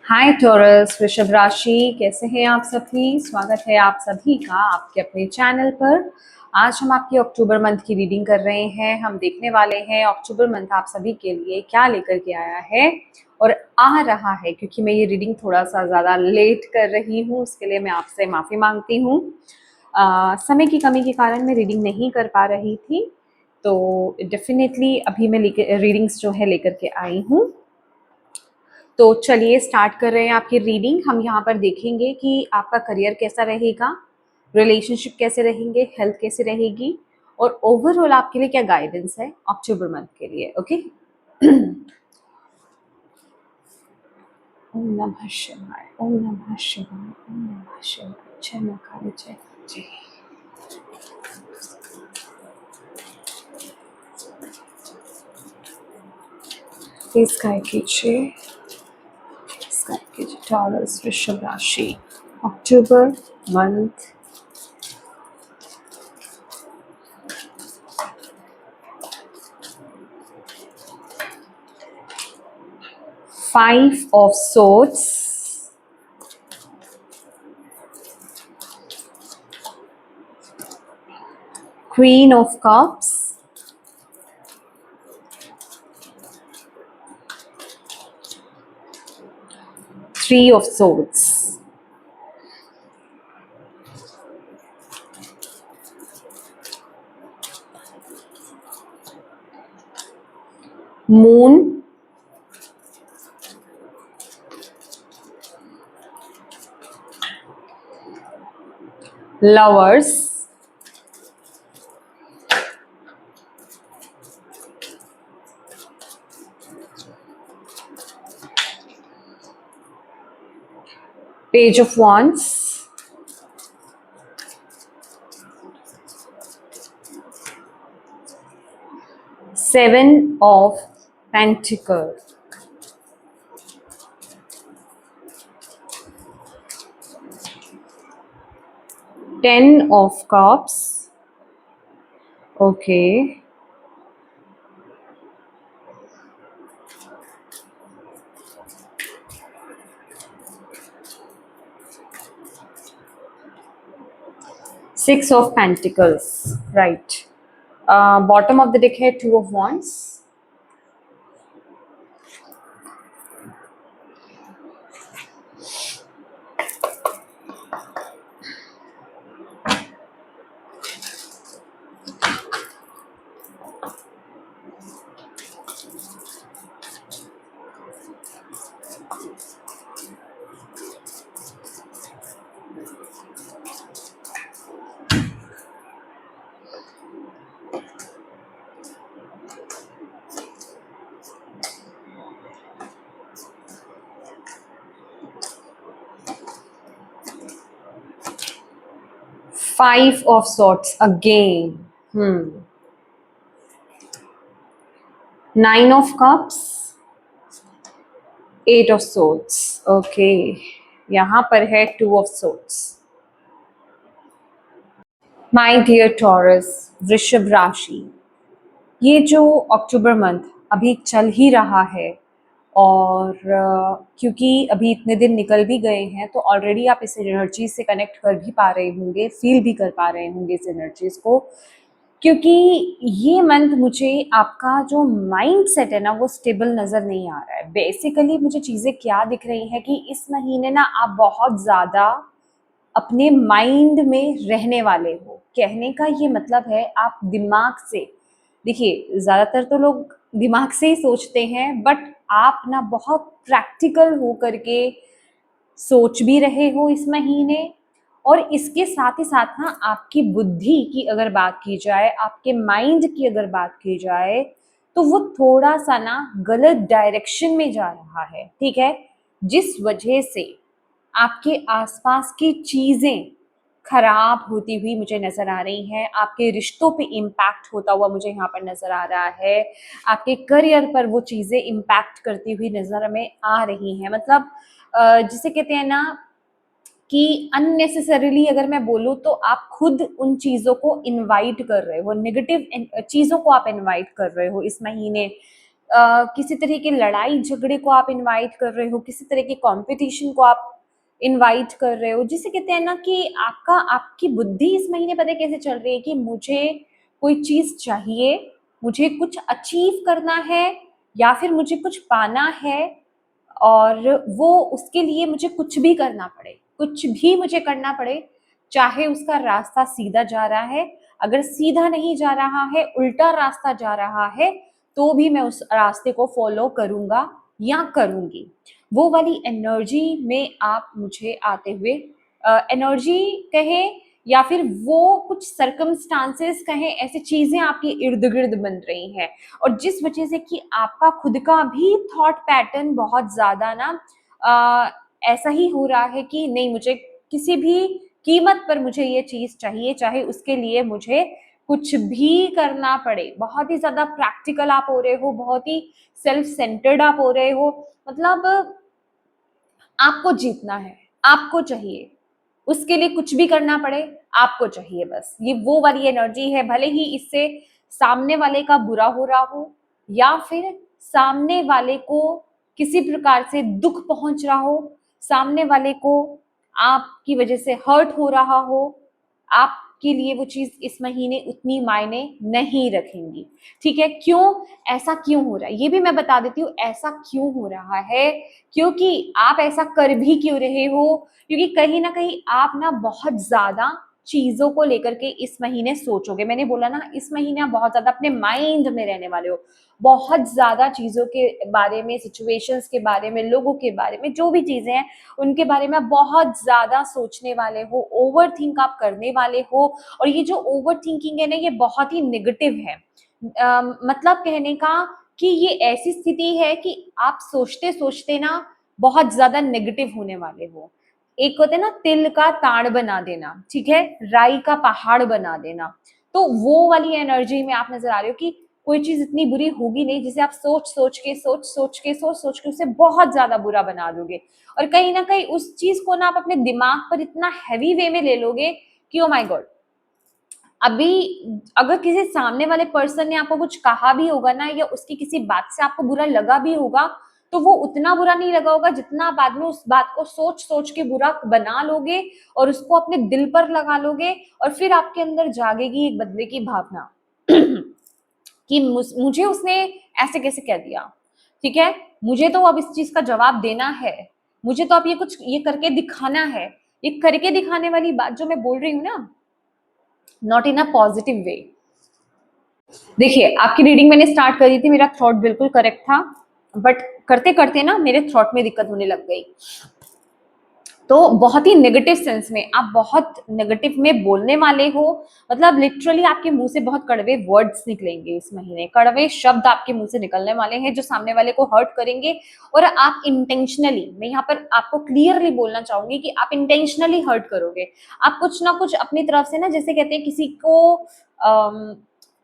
हाय taurus, वृषभ राशि, कैसे हैं आप सभी। स्वागत है आप सभी का आपके अपने चैनल पर। आज हम आपकी अक्टूबर मंथ की रीडिंग कर रहे हैं। हम देखने वाले हैं अक्टूबर मंथ आप सभी के लिए क्या लेकर के आया है और आ रहा है। क्योंकि मैं ये रीडिंग थोड़ा सा ज़्यादा लेट कर रही हूँ, उसके लिए मैं आपसे माफ़ी मांगती हूँ। समय की कमी के कारण मैं रीडिंग नहीं कर पा रही थी, तो डेफिनेटली अभी मैं रीडिंग्स जो है लेकर के आई हूँ। तो चलिए स्टार्ट कर रहे हैं आपकी रीडिंग। हम यहाँ पर देखेंगे कि आपका करियर कैसा रहेगा, रिलेशनशिप कैसे रहेंगे, हेल्थ कैसे रहेगी और ओवरऑल आपके लिए क्या गाइडेंस है अक्टूबर मंथ के लिए। ओके। ओम नमः शिवाय, ओम नमः शिवाय, ओम नमः शिवाय। जय मां काली, जय जी। प्लीज गाइड कीजिए, गाइड कीजिए टॉरस वृषभ राशि अक्टूबर month. Five of Swords, Queen of Cups, Three of Swords, Moon, Lovers, Page of Wands, Seven of Pentacles, Ten of Cups. Okay. Six of Pentacles. Right. Bottom of the deck है Two of Wands. Five of Swords again. Nine of Cups, Eight of Swords. Okay. यहाँ पर है Two of Swords. My dear Taurus वृषभ राशि, ये जो अक्टूबर month अभी चल ही रहा है और क्योंकि अभी इतने दिन निकल भी गए हैं तो ऑलरेडी आप इस एनर्जी से कनेक्ट कर भी पा रहे होंगे, फील भी कर पा रहे होंगे इस एनर्जीज को। क्योंकि ये मंथ मुझे आपका जो माइंड सेट है ना वो स्टेबल नज़र नहीं आ रहा है। बेसिकली मुझे चीज़ें क्या दिख रही हैं कि इस महीने ना आप बहुत ज़्यादा अपने माइंड में रहने वाले हो। कहने का ये मतलब है आप दिमाग से, देखिए ज़्यादातर तो लोग दिमाग से ही सोचते हैं, बट आप ना बहुत प्रैक्टिकल हो करके सोच भी रहे हो इस महीने। और इसके साथ ही साथ ना आपकी बुद्धि की अगर बात की जाए, आपके माइंड की अगर बात की जाए, तो वो थोड़ा सा ना गलत डायरेक्शन में जा रहा है। ठीक है, जिस वजह से आपके आसपास की चीजें खराब होती हुई मुझे नजर आ रही हैं। आपके रिश्तों पे इम्पैक्ट होता हुआ मुझे यहाँ पर नजर आ रहा है। आपके करियर पर वो चीजें इम्पैक्ट करती हुई नजर में आ रही हैं। मतलब जिसे कहते हैं ना कि अननेसेसरीली अगर मैं बोलूँ तो आप खुद उन चीज़ों को इनवाइट कर रहे हो, नेगेटिव चीज़ों को आप इनवाइट कर रहे हो इस महीने। किसी तरह की लड़ाई झगड़े को आप इनवाइट कर रहे हो, किसी तरह के कंपटीशन को आप इनवाइट कर रहे हो, जिसे कहते हैं ना कि आपकी बुद्धि इस महीने पता है कैसे चल रही है कि मुझे कोई चीज़ चाहिए, मुझे कुछ अचीव करना है या फिर मुझे कुछ पाना है, और वो उसके लिए मुझे कुछ भी करना पड़े, कुछ भी मुझे करना पड़े, चाहे उसका रास्ता सीधा जा रहा है, अगर सीधा नहीं जा रहा है, उल्टा रास्ता जा रहा है, तो भी मैं उस रास्ते को फॉलो करूँगा या करूँगी। वो वाली एनर्जी में आप मुझे आते हुए एनर्जी कहें या फिर वो कुछ सर्कमस्टांसेस कहें, ऐसी चीज़ें आपके इर्द-गिर्द बन रही हैं और जिस वजह से कि आपका खुद का भी थॉट पैटर्न बहुत ज़्यादा ना ऐसा ही हो रहा है कि नहीं, मुझे किसी भी कीमत पर मुझे ये चीज़ चाहिए, चाहे उसके लिए मुझे कुछ भी करना पड़े। बहुत ही ज़्यादा प्रैक्टिकल आप हो रहे हो, बहुत ही सेल्फ सेंटर्ड आप हो रहे हो। मतलब आपको जीतना है, आपको चाहिए, उसके लिए कुछ भी करना पड़े, आपको चाहिए बस। ये वो वाली एनर्जी है, भले ही इससे सामने वाले का बुरा हो रहा हो या फिर सामने वाले को किसी प्रकार से दुःख पहुँच रहा हो, सामने वाले को आपकी वजह से हर्ट हो रहा हो, आपके लिए वो चीज़ इस महीने उतनी मायने नहीं रखेंगी। ठीक है? क्यों? ऐसा क्यों हो रहा है? ये भी मैं बता देती हूँ, ऐसा क्यों हो रहा है, क्योंकि आप ऐसा कर भी क्यों रहे हो, क्योंकि कहीं न कहीं आप ना बहुत ज़्यादा चीज़ों को लेकर के इस महीने सोचोगे। मैंने बोला ना, इस महीने आप बहुत ज़्यादा अपने माइंड में रहने वाले हो। बहुत ज़्यादा चीज़ों के बारे में, सिचुएशंस के बारे में, लोगों के बारे में, जो भी चीज़ें हैं, उनके बारे में आप बहुत ज़्यादा सोचने वाले हो, ओवरथिंक आप करने वाले हो और ये जो ओवरथिंकिंग है ना, ये बहुत ही नेगेटिव है। मतलब कहने का कि ये ऐसी स्थिति है कि आप सोचते-सोचते ना बहुत ज़्यादा नेगेटिव होने वाले हो। एक होता है ना तिल का ताड़ बना देना, ठीक है? राई का पहाड़ बना देना। तो वो वाली एनर्जी में आप नज़र आ रहे हो कि कोई चीज़ इतनी बुरी होगी नहीं जिसे आप सोच-सोच के उसे बहुत ज़्यादा बुरा बना दोगे। और कहीं न कहीं उस चीज़ को ना आप अपने दिमाग पर इतना हेवी वे में ले लोगे कि ओह माय गॉड! अभी अगर किसी सामने वाले पर्सन ने आपको कुछ कहा भी होगा ना या उसकी किसी बात से आपको बुरा लगा भी होगा, तो वो उतना बुरा नहीं लगा होगा जितना आप बाद में उस बात को सोच-सोच के बुरा बना लोगे और उसको अपने दिल पर लगा लोगे और फिर आपके अंदर जागेगी एक बदले की भावना कि मुझे उसने ऐसे कैसे कह दिया, ठीक है? मुझे तो अब इस चीज़ का जवाब देना है, मुझे तो अब ये करके दिखाना है। ये करके दिखाने वाली बात जो मैं बोल रही हूँ ना, not in a positive way. देखिए, आपकी रीडिंग मैंने स्टार्ट करी थी, मेरा थॉट बिल्कुल करेक्ट था, बट करते-करते ना मेरे थॉट में दिक्कत होने लग गई। तो बहुत ही नेगेटिव सेंस में आप बहुत नेगेटिव में बोलने वाले हो, मतलब लिटरली आपके मुँह से बहुत कड़वे वर्ड्स निकलेंगे इस महीने, कड़वे शब्द आपके मुँह से निकलने वाले हैं जो सामने वाले को हर्ट करेंगे और आप इंटेंशनली, मैं यहाँ पर आपको क्लियरली बोलना चाहूँगी कि आप इंटेंशनली हर्ट करोगे। आप कुछ ना कुछ अपनी तरफ से ना, जैसे कहते हैं किसी को अम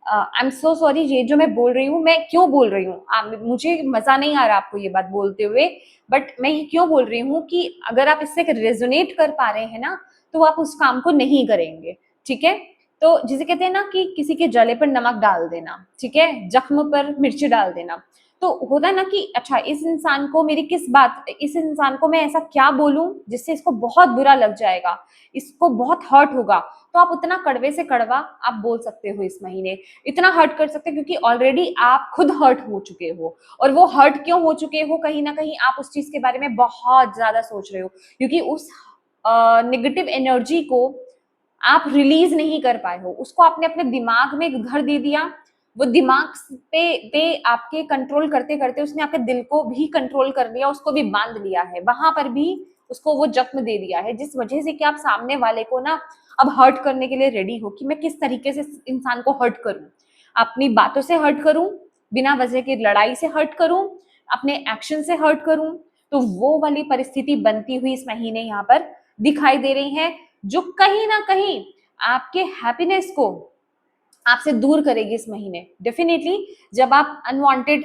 आई एम सो सॉरी, ये जो मैं बोल रही हूँ, मैं क्यों बोल रही हूँ? मुझे मज़ा नहीं आ रहा आपको ये बात बोलते हुए, बट मैं ये क्यों बोल रही हूँ कि अगर आप इससे रेज़ोनेट कर पा रहे हैं ना, तो आप उस काम को नहीं करेंगे, ठीक है? तो जिसे कहते हैं ना कि किसी के जले पर नमक डाल देना, ठीक है? ज़ख्म पर मिर्च डाल देना। तो होता है ना कि अच्छा, इस इंसान को मैं ऐसा क्या बोलूँ जिससे इसको बहुत बुरा लग जाएगा, इसको बहुत हर्ट होगा। तो आप उतना कड़वे से कड़वा आप बोल सकते हो इस महीने। इतना हर्ट कर सकते हो क्योंकि ऑलरेडी आप खुद हर्ट हो चुके हो और वो हर्ट क्यों हो चुके हो, कहीं न कहीं आप उस चीज़ के बारे में बहुत ज़्यादा सोच रहे हो क्योंकि उस नेगेटिव एनर्जी को आप रिलीज़ नहीं कर पाए हो। उसको आपने अपने दिमाग में एक घर दे दिया, वो दिमाग पे आपके कंट्रोल करते-करते उसने आपके दिल को भी कंट्रोल कर लिया, उसको भी बाँध लिया है। वहाँ पर भी उसको वो ज़ख्म दे दिया है, जिस वजह से कि आप सामने वाले को ना अब हर्ट करने के लिए रेडी हो कि मैं किस तरीके से इस इंसान को हर्ट करूँ। अपनी बातों से हर्ट करूँ, बिना वजह की लड़ाई से हर्ट करूँ, अपने एक्शन से हर्ट करूँ। तो वो वाली परिस्थिति बनती हुई इस महीने यहाँ पर दिखाई दे रही है, जो कहीं न कहीं आपके हैप्पीनेस को आपसे दूर करेगी इस महीने। डेफ़िनिटली जब आप अनवांटेड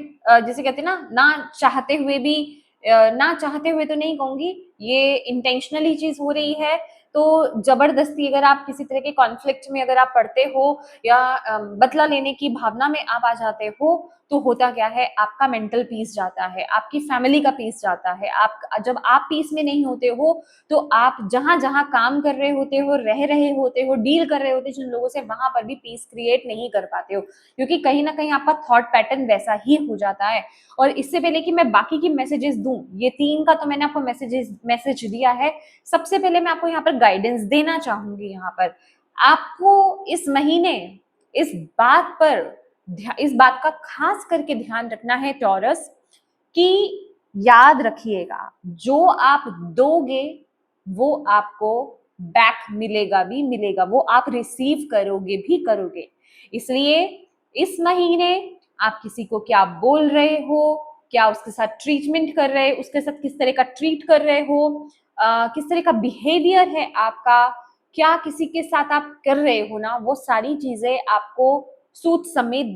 जिसे कहते हैं ना, ना चाहते हुए भी ना चाहते हुए तो नहीं कहूँगी, ये इंटेंशनली चीज हो रही है, तो जबरदस्ती अगर आप किसी तरह के कॉन्फ्लिक्ट में अगर आप पढ़ते हो या बदला लेने की भावना में आप आ जाते हो, तो होता क्या है, आपका मेंटल पीस जाता है, आपकी फैमिली का पीस जाता है। आप जब आप पीस में नहीं होते हो, तो आप जहां जहां काम कर रहे होते हो, रह रहे होते हो, डील कर रहे होते हो जिन लोगों से, वहां पर भी पीस क्रिएट नहीं कर पाते हो, क्योंकि कहीं ना कहीं आपका थॉट पैटर्न वैसा ही हो जाता है। और इससे पहले कि मैं बाकी की मैसेजेस दूं, ये 3 का तो मैंने आपको मैसेज दिया है। सबसे पहले मैं आपको यहाँ पर गाइडेंस देना चाहूंगी। यहाँ पर आपको इस महीने इस बात पर इस बात का खास करके ध्यान रखना है टॉरस, कि याद रखिएगा, जो आप दोगे वो आपको बैक मिलेगा भी मिलेगा, वो आप रिसीव करोगे भी करोगे। इसलिए इस महीने आप किसी को क्या बोल रहे हो, क्या उसके साथ ट्रीटमेंट कर रहे हो, उसके साथ किस तरह का ट्रीट कर रहे हो, किस तरह का बिहेवियर है आपका, क्या किसी के साथ आप कर रहे हो ना, वो सारी चीजें आपको सूद समेत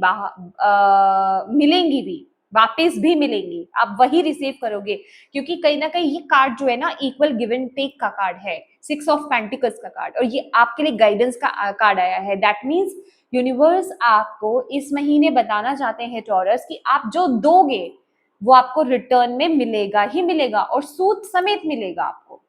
मिलेंगी भी, वापस भी मिलेंगी, आप वही रिसीव करोगे। क्योंकि कहीं ना कहीं ये कार्ड जो है ना, इक्वल गिव एंड टेक का कार्ड है, 6 ऑफ पेंटिकल्स का कार्ड, और ये आपके लिए गाइडेंस का कार्ड आया है। दैट मीन्स यूनिवर्स आपको इस महीने बताना चाहते हैं टॉरस, कि आप जो दोगे वो आपको रिटर्न में मिलेगा ही मिलेगा, और सूद समेत मिलेगा आपको।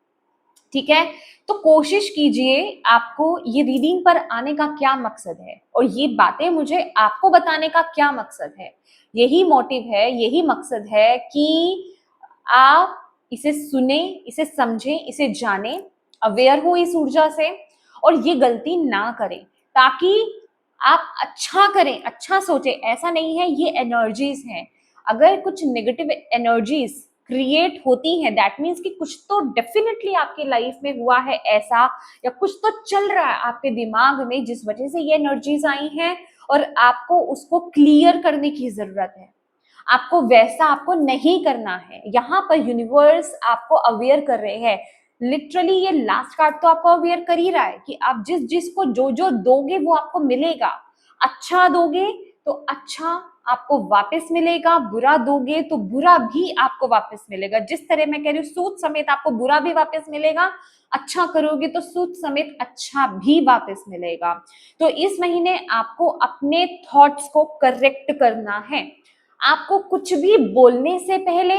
ठीक है, तो कोशिश कीजिए, आपको ये रीडिंग पर आने का क्या मकसद है और ये बातें मुझे आपको बताने का क्या मकसद है। यही मोटिव है, यही मकसद है कि आप इसे सुने, इसे समझें, इसे जाने, अवेयर हो इस ऊर्जा से, और ये गलती ना करें, ताकि आप अच्छा करें, अच्छा सोचें। ऐसा नहीं है, ये एनर्जीज हैं। अगर कुछ नेगेटिव एनर्जीज क्रिएट होती है, दैट मीन्स कि कुछ तो डेफिनेटली आपके लाइफ में हुआ है ऐसा, या कुछ तो चल रहा है आपके दिमाग में जिस वजह से ये एनर्जीज आई हैं, और आपको उसको क्लियर करने की जरूरत है। आपको वैसा आपको नहीं करना है। यहाँ पर यूनिवर्स आपको अवेयर कर रहे हैं। लिटरली ये लास्ट कार्ड तो आपको अवेयर कर ही रहा है कि आप जिस जिसको जो जो दोगे वो आपको मिलेगा। अच्छा दोगे तो अच्छा आपको वापस मिलेगा, बुरा दोगे तो बुरा भी आपको वापस मिलेगा। जिस तरह मैं कह रही हूँ, सूद समेत आपको बुरा भी वापस मिलेगा, अच्छा करोगे तो सूद समेत अच्छा भी वापस मिलेगा। तो इस महीने आपको अपने थॉट्स को करेक्ट करना है। आपको कुछ भी बोलने से पहले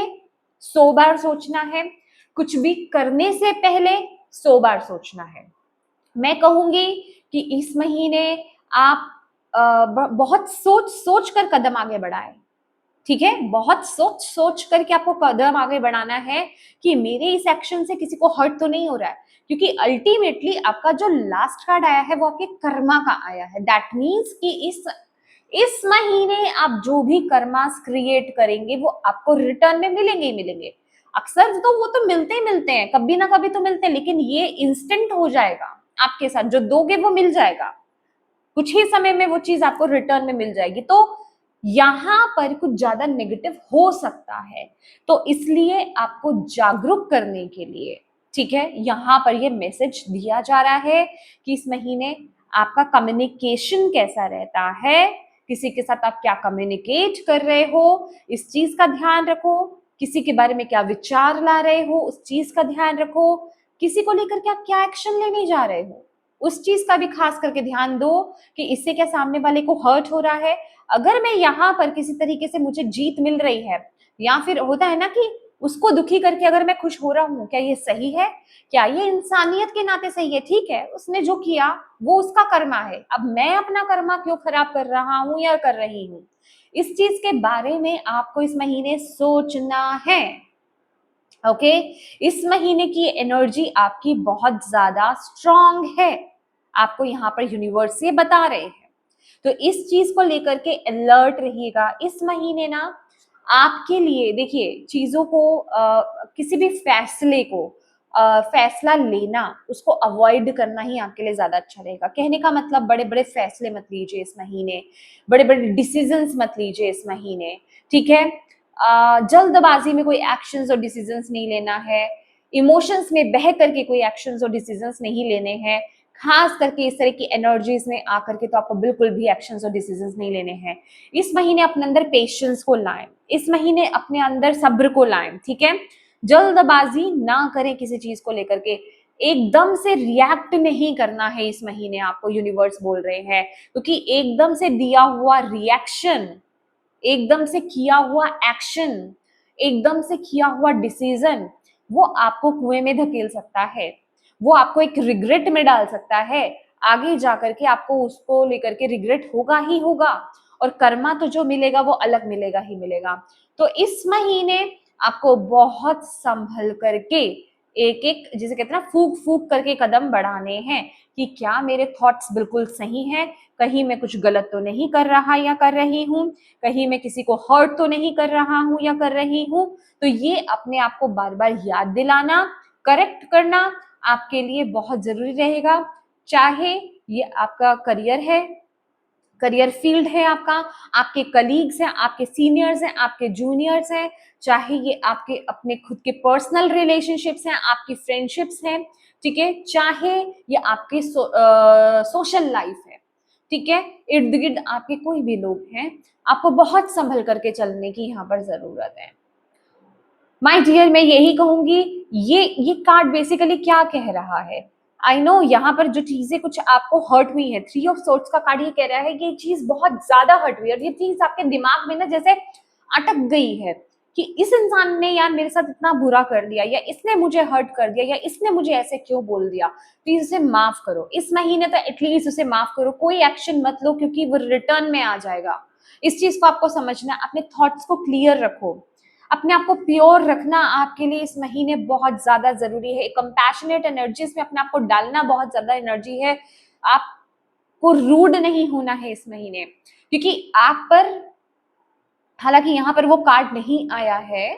100 बार सोचना है, कुछ भी करने से पहले 100 बार सोचना है। मैं कहूंगी कि इस महीने आप बहुत सोच सोच कर कदम आगे बढ़ाएं। ठीक है, बहुत सोच सोच करके आपको कदम आगे बढ़ाना है कि मेरे इस एक्शन से किसी को हर्ट तो नहीं हो रहा है, क्योंकि अल्टीमेटली आपका जो लास्ट कार्ड आया है वो आपके कर्मा का आया है। दैट मीन्स कि इस महीने आप जो भी कर्मास क्रिएट करेंगे वो आपको रिटर्न में मिलेंगे ही मिलेंगे। अक्सर तो वो तो मिलते ही मिलते हैं, कभी ना कभी तो मिलते हैं, लेकिन ये इंस्टेंट हो जाएगा आपके साथ। जो दोगे वो मिल जाएगा, कुछ ही समय में वो चीज आपको रिटर्न में मिल जाएगी। तो यहां पर कुछ ज्यादा नेगेटिव हो सकता है, तो इसलिए आपको जागरूक करने के लिए, ठीक है, यहाँ पर ये मैसेज दिया जा रहा है कि इस महीने आपका कम्युनिकेशन कैसा रहता है, किसी के साथ आप क्या कम्युनिकेट कर रहे हो, इस चीज का ध्यान रखो। किसी के बारे में क्या विचार ला रहे हो, उस चीज का ध्यान रखो। किसी को लेकर के आप क्या एक्शन लेने जा रहे हो, उस चीज का भी खास करके ध्यान दो कि इससे क्या सामने वाले को हर्ट हो रहा है। अगर मैं यहाँ पर किसी तरीके से मुझे जीत मिल रही है, या फिर होता है ना कि उसको दुखी करके अगर मैं खुश हो रहा हूँ, क्या ये सही है? क्या ये इंसानियत के नाते सही है? ठीक है, उसने जो किया वो उसका कर्मा है, अब मैं अपना कर्मा क्यों खराब कर रहा हूँ या कर रही हूँ? इस चीज के बारे में आपको इस महीने सोचना है। ओके, इस महीने की एनर्जी आपकी बहुत ज्यादा स्ट्रांग है, आपको यहाँ पर यूनिवर्स से बता रहे हैं। तो इस चीज को लेकर के अलर्ट रहिएगा। इस महीने ना आपके लिए, देखिए, चीजों को किसी भी फैसले को फैसला लेना, उसको अवॉइड करना ही आपके लिए ज्यादा अच्छा रहेगा। कहने का मतलब, बड़े बड़े फैसले मत लीजिए इस महीने, बड़े बड़े डिसीजंस मत लीजिए इस महीने। ठीक है, जल्दबाजी में कोई एक्शंस और डिसीजंस नहीं लेना है, इमोशंस में बह करके कोई एक्शंस और डिसीजंस नहीं लेने हैं। खास करके इस तरह की एनर्जीज में आकर के तो आपको बिल्कुल भी एक्शंस और डिसीजंस नहीं लेने हैं। इस महीने अपने अंदर पेशेंस को लाएं, इस महीने अपने अंदर सब्र को लाएं। ठीक है, जल्दबाजी ना करें किसी चीज को लेकर के, एकदम से रिएक्ट नहीं करना है इस महीने, आपको यूनिवर्स बोल रहे हैं, क्योंकि एकदम से दिया हुआ रिएक्शन, एकदम से किया हुआ एक्शन, एकदम से किया हुआ डिसीजन, वो आपको कुएं में धकेल सकता है, वो आपको एक रिग्रेट में डाल सकता है। आगे जाकर के आपको उसको लेकर के रिग्रेट होगा ही होगा, और कर्मा तो जो मिलेगा वो अलग मिलेगा ही मिलेगा। तो इस महीने आपको बहुत संभल करके एक एक, जिसे कहते हैं ना, फूक फूक करके कदम बढ़ाने हैं कि क्या मेरे थॉट्स बिल्कुल सही हैं, कहीं मैं कुछ गलत तो नहीं कर रहा या कर रही हूँ, कहीं मैं किसी को हर्ट तो नहीं कर रहा हूँ या कर रही हूँ। तो ये अपने आप को बार बार याद दिलाना, करेक्ट करना आपके लिए बहुत जरूरी रहेगा। चाहे ये आपका करियर है, करियर फील्ड है आपका, आपके कलीग्स हैं, आपके सीनियर्स हैं, आपके जूनियर्स हैं, चाहे ये आपके अपने खुद के पर्सनल रिलेशनशिप्स हैं, आपकी फ्रेंडशिप्स हैं, ठीक है, चाहे ये आपकी सोशल लाइफ है, ठीक है, इर्द गिर्द आपके कोई भी लोग हैं, आपको बहुत संभल करके चलने की यहाँ पर जरूरत है। माय डियर, मैं यही कहूंगी, ये कार्ड बेसिकली क्या कह रहा है, आई नो यहाँ पर जो चीजें कुछ आपको हर्ट हुई है, 3 ऑफ सोर्ट्स का कार्ड ये कह रहा है कि ये चीज बहुत ज्यादा हर्ट हुई है, और ये चीज आपके दिमाग में ना जैसे अटक गई है कि इस इंसान ने यार मेरे साथ इतना बुरा कर दिया, या इसने मुझे हर्ट कर दिया, या इसने मुझे ऐसे क्यों बोल दिया, प्लीज उसे माफ करो। इस महीने तो एटलीस्ट उसे माफ करो, कोई एक्शन मत लो क्योंकि वो रिटर्न में आ जाएगा। इस चीज को आपको समझना, अपने थॉट्स को क्लियर रखो, अपने आप को प्योर रखना आपके लिए इस महीने बहुत ज्यादा जरूरी है। कंपैशनेट एनर्जीज में अपने आप को डालना बहुत ज्यादा एनर्जी है। आपको रूड नहीं होना है इस महीने, क्योंकि आप पर, हालांकि यहाँ पर वो कार्ड नहीं आया है,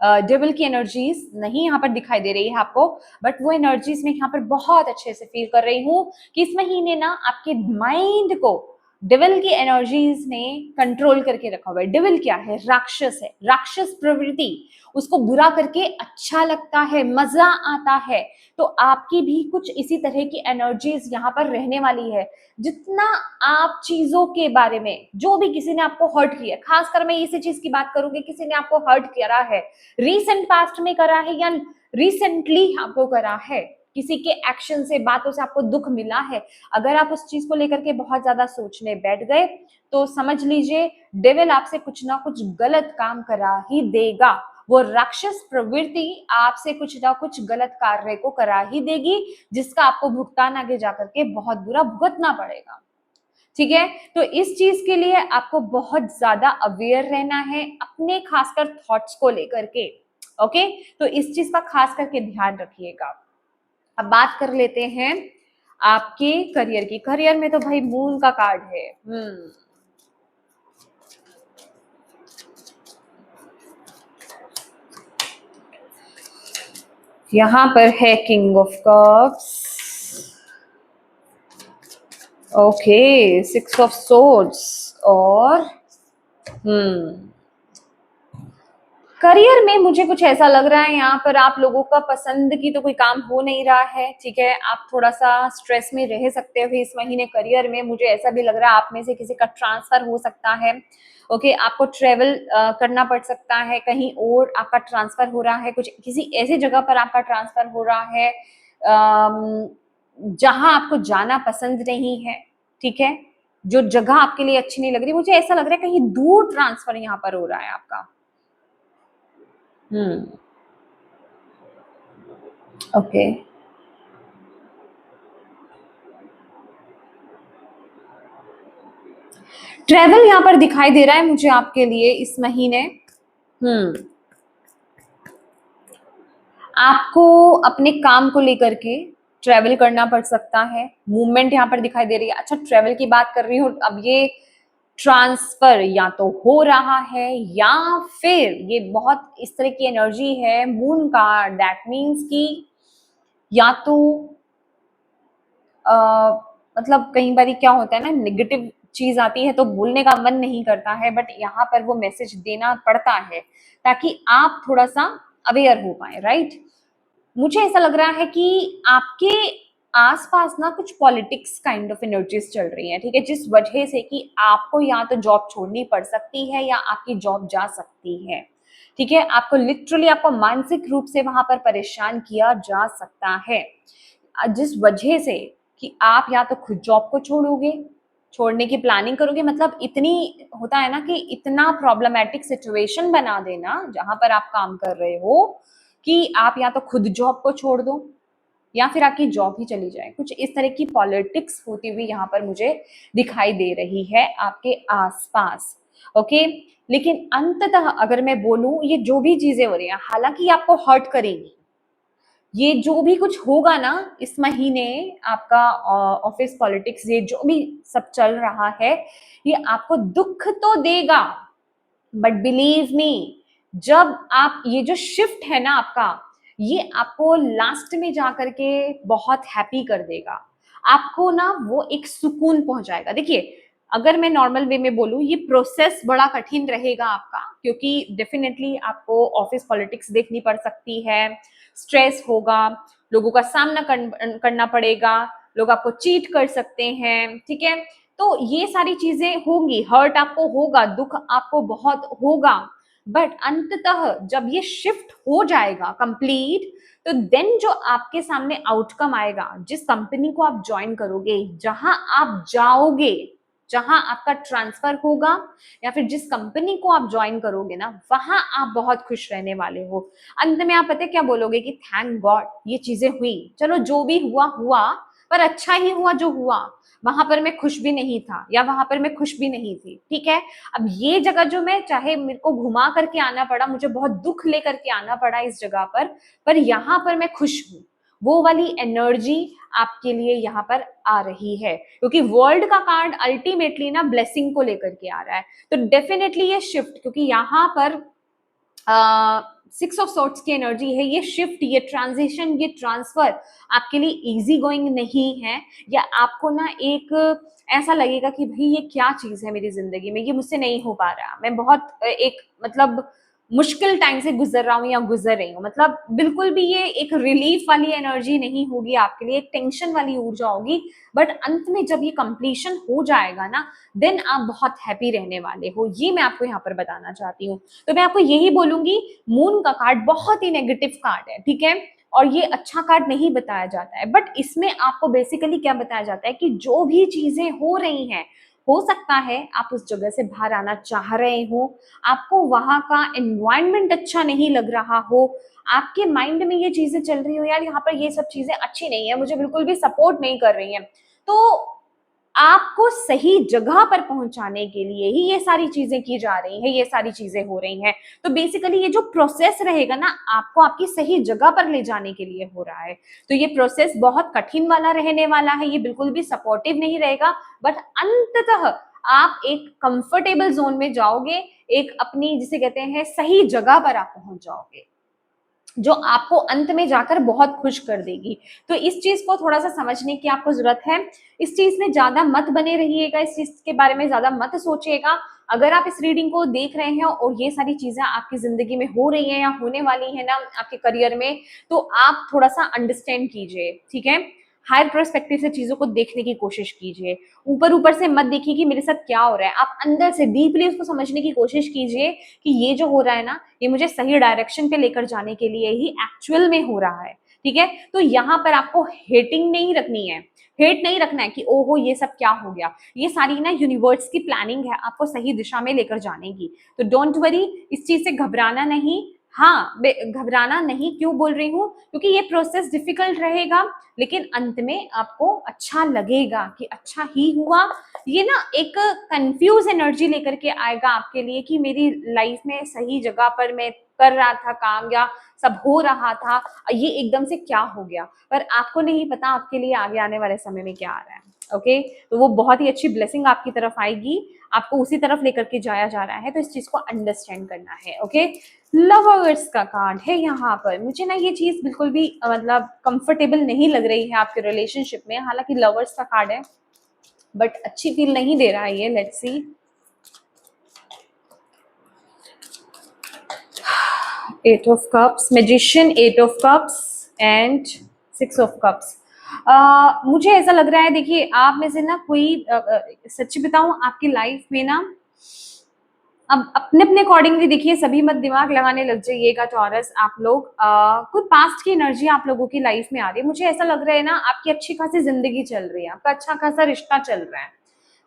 डेविल की एनर्जीज नहीं यहाँ पर दिखाई दे रही है आपको, बट वो एनर्जीज में यहाँ पर बहुत अच्छे से फील कर रही हूँ कि इस महीने ना आपके माइंड को डेविल की एनर्जीज ने कंट्रोल करके रखा हुआ है। डेविल क्या है? राक्षस है, राक्षस प्रवृत्ति, उसको बुरा करके अच्छा लगता है, मजा आता है। तो आपकी भी कुछ इसी तरह की एनर्जीज यहाँ पर रहने वाली है। जितना आप चीजों के बारे में, जो भी किसी ने आपको हर्ट किया, खासकर मैं इसी चीज की बात करूंगी, किसी ने आपको हर्ट करा है, रीसेंट पास्ट में करा है या रिसेंटली आपको करा है, किसी के एक्शन से, बातों से आपको दुख मिला है, अगर आप उस चीज को लेकर के बहुत ज्यादा सोचने बैठ गए तो समझ लीजिए डेविल आपसे कुछ ना कुछ गलत काम करा ही देगा। वो राक्षस प्रवृत्ति आपसे कुछ ना कुछ गलत कार्य को करा ही देगी, जिसका आपको भुगतान आगे जाकर के बहुत बुरा भुगतना पड़ेगा। ठीक है, तो इस चीज के लिए आपको बहुत ज्यादा अवेयर रहना है अपने खासकर थॉट्स को लेकर के। ओके, तो इस चीज का खास करके ध्यान रखिएगा। अब बात कर लेते हैं आपके करियर की। करियर में तो भाई मून का कार्ड है। यहां पर है king of cups, okay, 6 of swords, और करियर में मुझे कुछ ऐसा लग रहा है यहाँ पर आप लोगों का पसंद की तो कोई काम हो नहीं रहा है। ठीक है, आप थोड़ा सा स्ट्रेस में रह सकते हो इस महीने करियर में। मुझे ऐसा भी लग रहा है आप में से किसी का ट्रांसफर हो सकता है। ओके, आपको ट्रेवल करना पड़ सकता है, कहीं और आपका ट्रांसफर हो रहा है, कुछ किसी ऐसी जगह पर आपका ट्रांसफर हो रहा है जहां आपको जाना पसंद नहीं है। ठीक है, जो जगह आपके लिए अच्छी नहीं लग रही, मुझे ऐसा लग रहा है कहीं दूर ट्रांसफर यहाँ पर हो रहा है आपका। ओके, ट्रेवल यहाँ पर दिखाई दे रहा है मुझे आपके लिए इस महीने। आपको अपने काम को लेकर के ट्रेवल करना पड़ सकता है, मूवमेंट यहाँ पर दिखाई दे रही है। अच्छा, ट्रेवल की बात कर रही हूँ, अब ये ट्रांसफर या तो हो रहा है या फिर ये बहुत इस तरह की एनर्जी है मून का, दैट मीन्स कि या तो मतलब कई बार क्या होता है ना, नेगेटिव चीज आती है तो बोलने का मन नहीं करता है, बट यहाँ पर वो मैसेज देना पड़ता है ताकि आप थोड़ा सा अवेयर हो पाए, राइट। मुझे ऐसा लग रहा है कि आपके आसपास ना कुछ पॉलिटिक्स काइंड ऑफ एनर्जीज चल रही है, ठीक है, जिस वजह से कि आपको या तो जॉब छोड़नी पड़ सकती है या आपकी जॉब जा सकती है। ठीक है, आपको लिटरली आपको मानसिक रूप से वहां पर परेशान किया जा सकता है, जिस वजह से कि आप या तो खुद जॉब को छोड़ोगे, छोड़ने की प्लानिंग करोगे, मतलब इतनी होता है ना कि इतना प्रॉब्लमेटिक सिचुएशन बना देना जहां पर आप काम कर रहे हो कि आप या तो खुद जॉब को छोड़ दो या फिर आपकी जॉब ही चली जाए। कुछ इस तरह की पॉलिटिक्स होती हुई यहाँ पर मुझे दिखाई दे रही है आपके आसपास। ओके, लेकिन अंततः अगर मैं बोलूं, ये जो भी चीजें हो रही हैं हालांकि आपको हर्ट करेंगी, ये जो भी कुछ होगा ना इस महीने, आपका ऑफिस पॉलिटिक्स, ये जो भी सब चल रहा है, ये आपको दुख तो देगा, बट बिलीव मी, जब आप ये जो शिफ्ट है ना आपका, ये आपको लास्ट में जाकर के बहुत हैप्पी कर देगा, आपको ना वो एक सुकून पहुंचाएगा। देखिए, अगर मैं नॉर्मल वे में बोलूं, ये प्रोसेस बड़ा कठिन रहेगा आपका, क्योंकि डेफिनेटली आपको ऑफिस पॉलिटिक्स देखनी पड़ सकती है, स्ट्रेस होगा, लोगों का सामना करना पड़ेगा, लोग आपको चीट कर सकते हैं, ठीक है, तो ये सारी चीजें होंगी, हर्ट आपको होगा, दुख आपको बहुत होगा, बट अंततः जब ये शिफ्ट हो जाएगा कंप्लीट, तो देन जो आपके सामने आउटकम आएगा, जिस कंपनी को आप ज्वाइन करोगे, जहां आप जाओगे, जहां आपका ट्रांसफर होगा, या फिर जिस कंपनी को आप ज्वाइन करोगे ना, वहां आप बहुत खुश रहने वाले हो। अंत में आप पता है क्या बोलोगे कि थैंक गॉड ये चीजें हुई, चलो जो भी हुआ हुआ, पर अच्छा ही हुआ जो हुआ, वहां पर मैं खुश भी नहीं था या वहां पर मैं खुश भी नहीं थी, ठीक है, अब ये जगह जो मैं चाहे मेरे को घुमा करके आना पड़ा, मुझे बहुत दुख लेकर के आना पड़ा इस जगह पर यहाँ पर मैं खुश हूँ, वो वाली एनर्जी आपके लिए यहाँ पर आ रही है, क्योंकि वर्ल्ड का कार्ड अल्टीमेटली ना ब्लेसिंग को लेकर के आ रहा है, तो डेफिनेटली ये शिफ्ट, क्योंकि यहाँ पर 6 ऑफ सॉर्ट्स की एनर्जी है, ये शिफ्ट, ये ट्रांजिशन, ये ट्रांसफर आपके लिए इजी गोइंग नहीं है, या आपको ना एक ऐसा लगेगा कि भाई ये क्या चीज है मेरी जिंदगी में, ये मुझसे नहीं हो पा रहा, मैं बहुत एक मतलब मुश्किल टाइम से गुजर रहा हूँ या गुजर रही हूँ, मतलब बिल्कुल भी ये एक रिलीफ वाली एनर्जी नहीं होगी आपके लिए, एक टेंशन वाली ऊर्जा होगी, बट अंत में जब ये कंप्लीशन हो जाएगा ना, देन आप बहुत हैप्पी रहने वाले हो, ये मैं आपको यहाँ पर बताना चाहती हूँ। तो मैं आपको यही बोलूंगी, मून का कार्ड बहुत ही नेगेटिव कार्ड है, ठीक है, और ये अच्छा कार्ड नहीं बताया जाता है, बट इसमें आपको बेसिकली क्या बताया जाता है कि जो भी चीजें हो रही हैं, हो सकता है आप उस जगह से बाहर आना चाह रहे हो, आपको वहां का एनवायरनमेंट अच्छा नहीं लग रहा हो, आपके माइंड में ये चीजें चल रही हो, यार यहाँ पर ये सब चीजें अच्छी नहीं है, मुझे बिल्कुल भी सपोर्ट नहीं कर रही है, तो आपको सही जगह पर पहुंचाने के लिए ही ये सारी चीजें की जा रही हैं, ये सारी चीजें हो रही हैं, तो बेसिकली ये जो प्रोसेस रहेगा ना, आपको आपकी सही जगह पर ले जाने के लिए हो रहा है, तो ये प्रोसेस बहुत कठिन वाला रहने वाला है, ये बिल्कुल भी सपोर्टिव नहीं रहेगा, बट अंततः आप एक कंफर्टेबल जोन में जाओगे, एक अपनी जिसे कहते हैं सही जगह पर आप पहुंच जाओगे, जो आपको अंत में जाकर बहुत खुश कर देगी। तो इस चीज को थोड़ा सा समझने की आपको जरूरत है, इस चीज में ज्यादा मत बने रहिएगा, इस चीज के बारे में ज्यादा मत सोचिएगा। अगर आप इस रीडिंग को देख रहे हैं और ये सारी चीजें आपकी जिंदगी में हो रही हैं या होने वाली है ना आपके करियर में, तो आप थोड़ा सा अंडरस्टैंड कीजिए, ठीक है, हायर पर्सपेक्टिव से चीजों को देखने की कोशिश कीजिए, ऊपर ऊपर से मत देखिए कि मेरे साथ क्या हो रहा है, आप अंदर से डीपली उसको समझने की कोशिश कीजिए कि ये जो हो रहा है ना, ये मुझे सही डायरेक्शन पे लेकर जाने के लिए ही एक्चुअल में हो रहा है, ठीक है, तो यहाँ पर आपको हेटिंग नहीं रखनी है, हेट नहीं रखना है कि ओहो ये सब क्या हो गया, ये सारी ना यूनिवर्स की प्लानिंग है आपको सही दिशा में लेकर जाने की, तो डोंट वरी, इस चीज से घबराना नहीं। हाँ, घबराना नहीं क्यों बोल रही हूँ, क्योंकि ये प्रोसेस डिफिकल्ट रहेगा, लेकिन अंत में आपको अच्छा लगेगा कि अच्छा ही हुआ, ये ना एक कंफ्यूज एनर्जी लेकर के आएगा आपके लिए कि मेरी लाइफ में सही जगह पर मैं कर रहा था काम या सब हो रहा था, ये एकदम से क्या हो गया, पर आपको नहीं पता आपके लिए आगे आने वाले समय में क्या आ रहा है। ओके, तो वो बहुत ही अच्छी ब्लेसिंग आपकी तरफ आएगी, आपको उसी तरफ लेकर के जाया जा रहा है, तो इस चीज को अंडरस्टैंड करना है। ओके, लवर्स का कार्ड है यहाँ पर, मुझे ना ये चीज बिल्कुल भी मतलब कंफर्टेबल नहीं लग रही है आपके रिलेशनशिप में, हालांकि लवर्स का कार्ड है बट अच्छी फील नहीं दे रहा है ये, let's see. Eight of cups, magician, eight of cups and 6 of cups. मुझे ऐसा लग रहा है, देखिए आप में से ना कोई सच्ची बताऊं, आपकी लाइफ में ना अब अपने अपने अकॉर्डिंगली देखिए, सभी मत दिमाग लगाने लग जाइएगा टॉरस आप लोग। कोई पास्ट की एनर्जी आप लोगों की लाइफ में आ रही है, मुझे ऐसा लग रहा है ना, आपकी अच्छी खासी जिंदगी चल रही है, आपका अच्छा खासा रिश्ता चल रहा है,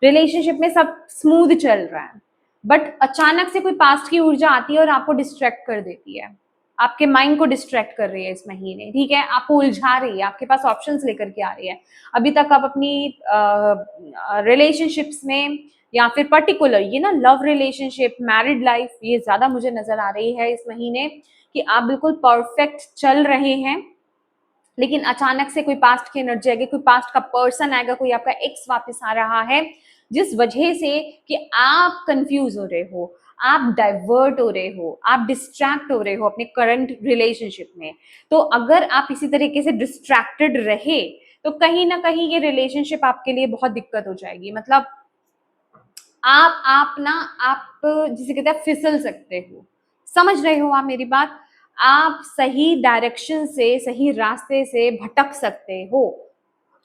रिलेशनशिप में सब स्मूथ चल रहा है, बट अचानक से कोई पास्ट की ऊर्जा आती है और आपको डिस्ट्रैक्ट कर देती है, आपके माइंड को डिस्ट्रैक्ट कर रही है इस महीने, ठीक है, आपको उलझा रही है, आपके पास ऑप्शंस लेकर के आ रही है। अभी तक आप अपनी रिलेशनशिप्स में या फिर पर्टिकुलर ये ना लव रिलेशनशिप, मैरिड लाइफ, ये ज्यादा मुझे नजर आ रही है इस महीने कि आप बिल्कुल परफेक्ट चल रहे हैं, लेकिन अचानक से कोई पास्ट की एनर्जी आएगी, कोई पास्ट का पर्सन आएगा, कोई आपका एक्स वापस आ रहा है, जिस वजह से कि आप कंफ्यूज हो रहे हो, आप डाइवर्ट हो रहे हो, आप डिस्ट्रैक्ट हो रहे हो अपने करंट रिलेशनशिप में। तो अगर आप इसी तरीके से डिस्ट्रैक्टेड रहे तो कहीं ना कहीं ये रिलेशनशिप आपके लिए बहुत दिक्कत हो जाएगी। मतलब आप ना, आप जिसे कहते हैं फिसल सकते हो, समझ रहे हो आप मेरी बात? आप सही डायरेक्शन से, सही रास्ते से भटक सकते हो,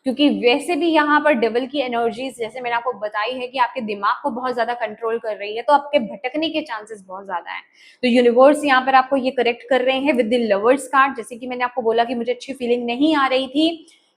क्योंकि वैसे भी यहाँ पर डेविल की एनर्जीज, जैसे मैंने आपको बताई है कि आपके दिमाग को बहुत ज्यादा कंट्रोल कर रही है, तो आपके भटकने के चांसेस बहुत ज्यादा हैं। तो यूनिवर्स यहाँ पर आपको ये करेक्ट कर रहे हैं विद द लवर्स कार्ड। जैसे कि मैंने आपको बोला कि मुझे अच्छी फीलिंग नहीं आ रही थी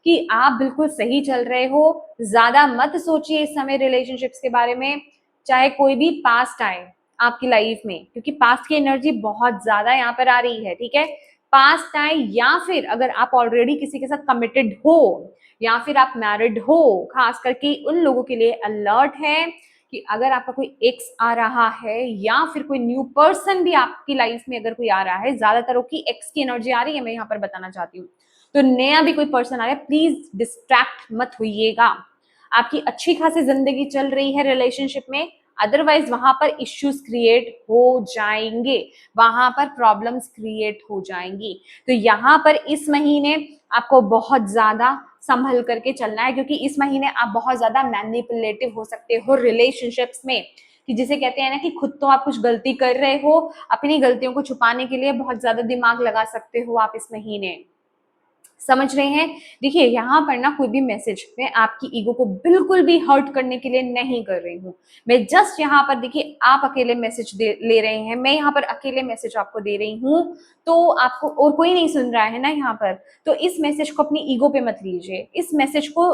कि आप बिल्कुल सही चल रहे हो, ज्यादा मत सोचिए इस समय रिलेशनशिप्स के बारे में, चाहे कोई भी पास्ट आए आपकी लाइफ में, क्योंकि पास्ट की एनर्जी बहुत ज्यादा यहाँ पर आ रही है, ठीक है। पास्ट आए या फिर अगर आप ऑलरेडी किसी के साथ कमिटेड हो या फिर आप मैरिड हो, खास करके उन लोगों के लिए अलर्ट है कि अगर आपका कोई एक्स आ रहा है या फिर कोई न्यू पर्सन भी आपकी लाइफ में अगर कोई आ रहा है, ज्यादातर की एक्स की एनर्जी आ रही है, मैं यहाँ पर बताना चाहती हूँ, तो नया भी कोई पर्सन आ रहा है, प्लीज डिस्ट्रैक्ट मत होइएगा। आपकी अच्छी खासी जिंदगी चल रही है रिलेशनशिप में, अदरवाइज वहां पर इश्यूज क्रिएट हो जाएंगे, वहां पर प्रॉब्लम्स क्रिएट हो जाएंगी। तो यहाँ पर इस महीने आपको बहुत ज्यादा संभल करके चलना है, क्योंकि इस महीने आप बहुत ज्यादा मैनिपुलेटिव हो सकते हो रिलेशनशिप्स में, कि जिसे कहते हैं ना कि खुद तो आप कुछ गलती कर रहे हो, अपनी गलतियों को छुपाने के लिए बहुत ज्यादा दिमाग लगा सकते हो आप इस महीने, समझ रहे हैं? देखिए यहाँ पर ना कोई भी मैसेज मैं आपकी ईगो को बिल्कुल भी हर्ट करने के लिए नहीं कर रही हूँ, मैं जस्ट यहाँ पर, देखिए आप अकेले मैसेज ले रहे हैं, मैं यहाँ पर अकेले मैसेज आपको दे रही हूँ, तो आपको और कोई नहीं सुन रहा है ना यहाँ पर, तो इस मैसेज को अपनी ईगो पे मत लीजिए, इस मैसेज को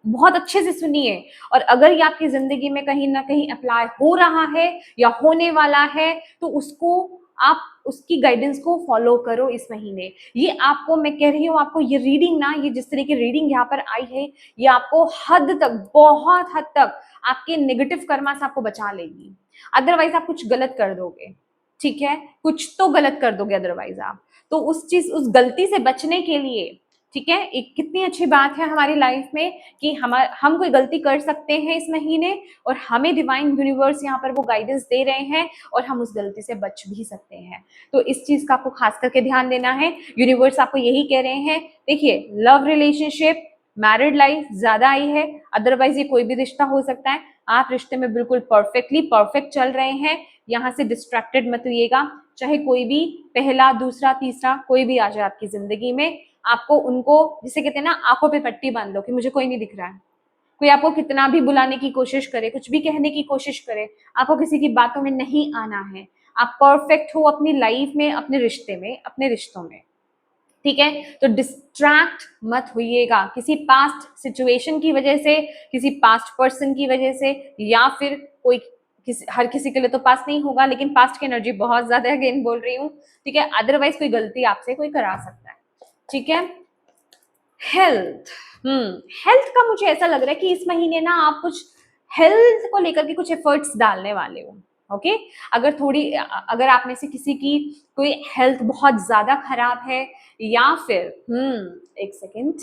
बहुत अच्छे से सुनिए, और अगर ये आपकी जिंदगी में कहीं ना कहीं अप्लाई हो रहा है या होने वाला है, तो उसको आप उसकी गाइडेंस को फॉलो करो इस महीने। ये आपको मैं कह रही हूँ, आपको ये रीडिंग ना, ये जिस तरह की रीडिंग यहाँ पर आई है, ये आपको हद तक, बहुत हद तक आपके नेगेटिव कर्मा से आपको बचा लेगी, अदरवाइज आप कुछ गलत कर दोगे, ठीक है, कुछ तो गलत कर दोगे अदरवाइज आप, तो उस चीज, उस गलती से बचने के लिए, ठीक है, एक कितनी अच्छी बात है हमारी लाइफ में कि हम कोई गलती कर सकते हैं इस महीने, और हमें डिवाइन यूनिवर्स यहाँ पर वो गाइडेंस दे रहे हैं, और हम उस गलती से बच भी सकते हैं। तो इस चीज का आपको खास करके ध्यान देना है, यूनिवर्स आपको यही कह रहे हैं। देखिए लव रिलेशनशिप, मैरिड लाइफ ज्यादा आई है, अदरवाइज ये कोई भी रिश्ता हो सकता है, आप रिश्ते में बिल्कुल परफेक्टली परफेक्ट चल रहे हैं, यहाँ से डिस्ट्रैक्टेड मत होइएगा, चाहे कोई भी पहला दूसरा तीसरा कोई भी आ जाए आपकी जिंदगी में, आपको उनको, जिसे कहते हैं ना, आंखों पे पट्टी बांध लो कि मुझे कोई नहीं दिख रहा है, कोई आपको कितना भी बुलाने की कोशिश करे, कुछ भी कहने की कोशिश करे, आपको किसी की बातों में नहीं आना है, आप परफेक्ट हो अपनी लाइफ में, अपने रिश्ते में, अपने रिश्तों में, ठीक है। तो डिस्ट्रैक्ट मत होइएगा किसी पास्ट सिचुएशन की वजह से, किसी पास्ट पर्सन की वजह से, या फिर कोई हर किसी के लिए तो पास्ट नहीं होगा, लेकिन पास्ट की एनर्जी बहुत ज्यादा है, अगेन बोल रही हूँ, ठीक है, अदरवाइज कोई गलती आपसे कोई करा सकता है, ठीक है। हेल्थ, हेल्थ का मुझे ऐसा लग रहा है कि इस महीने ना आप कुछ हेल्थ को लेकर के कुछ एफर्ट्स डालने वाले हो, ओके। अगर आप में से किसी की कोई हेल्थ बहुत ज्यादा खराब है, या फिर एक सेकेंड,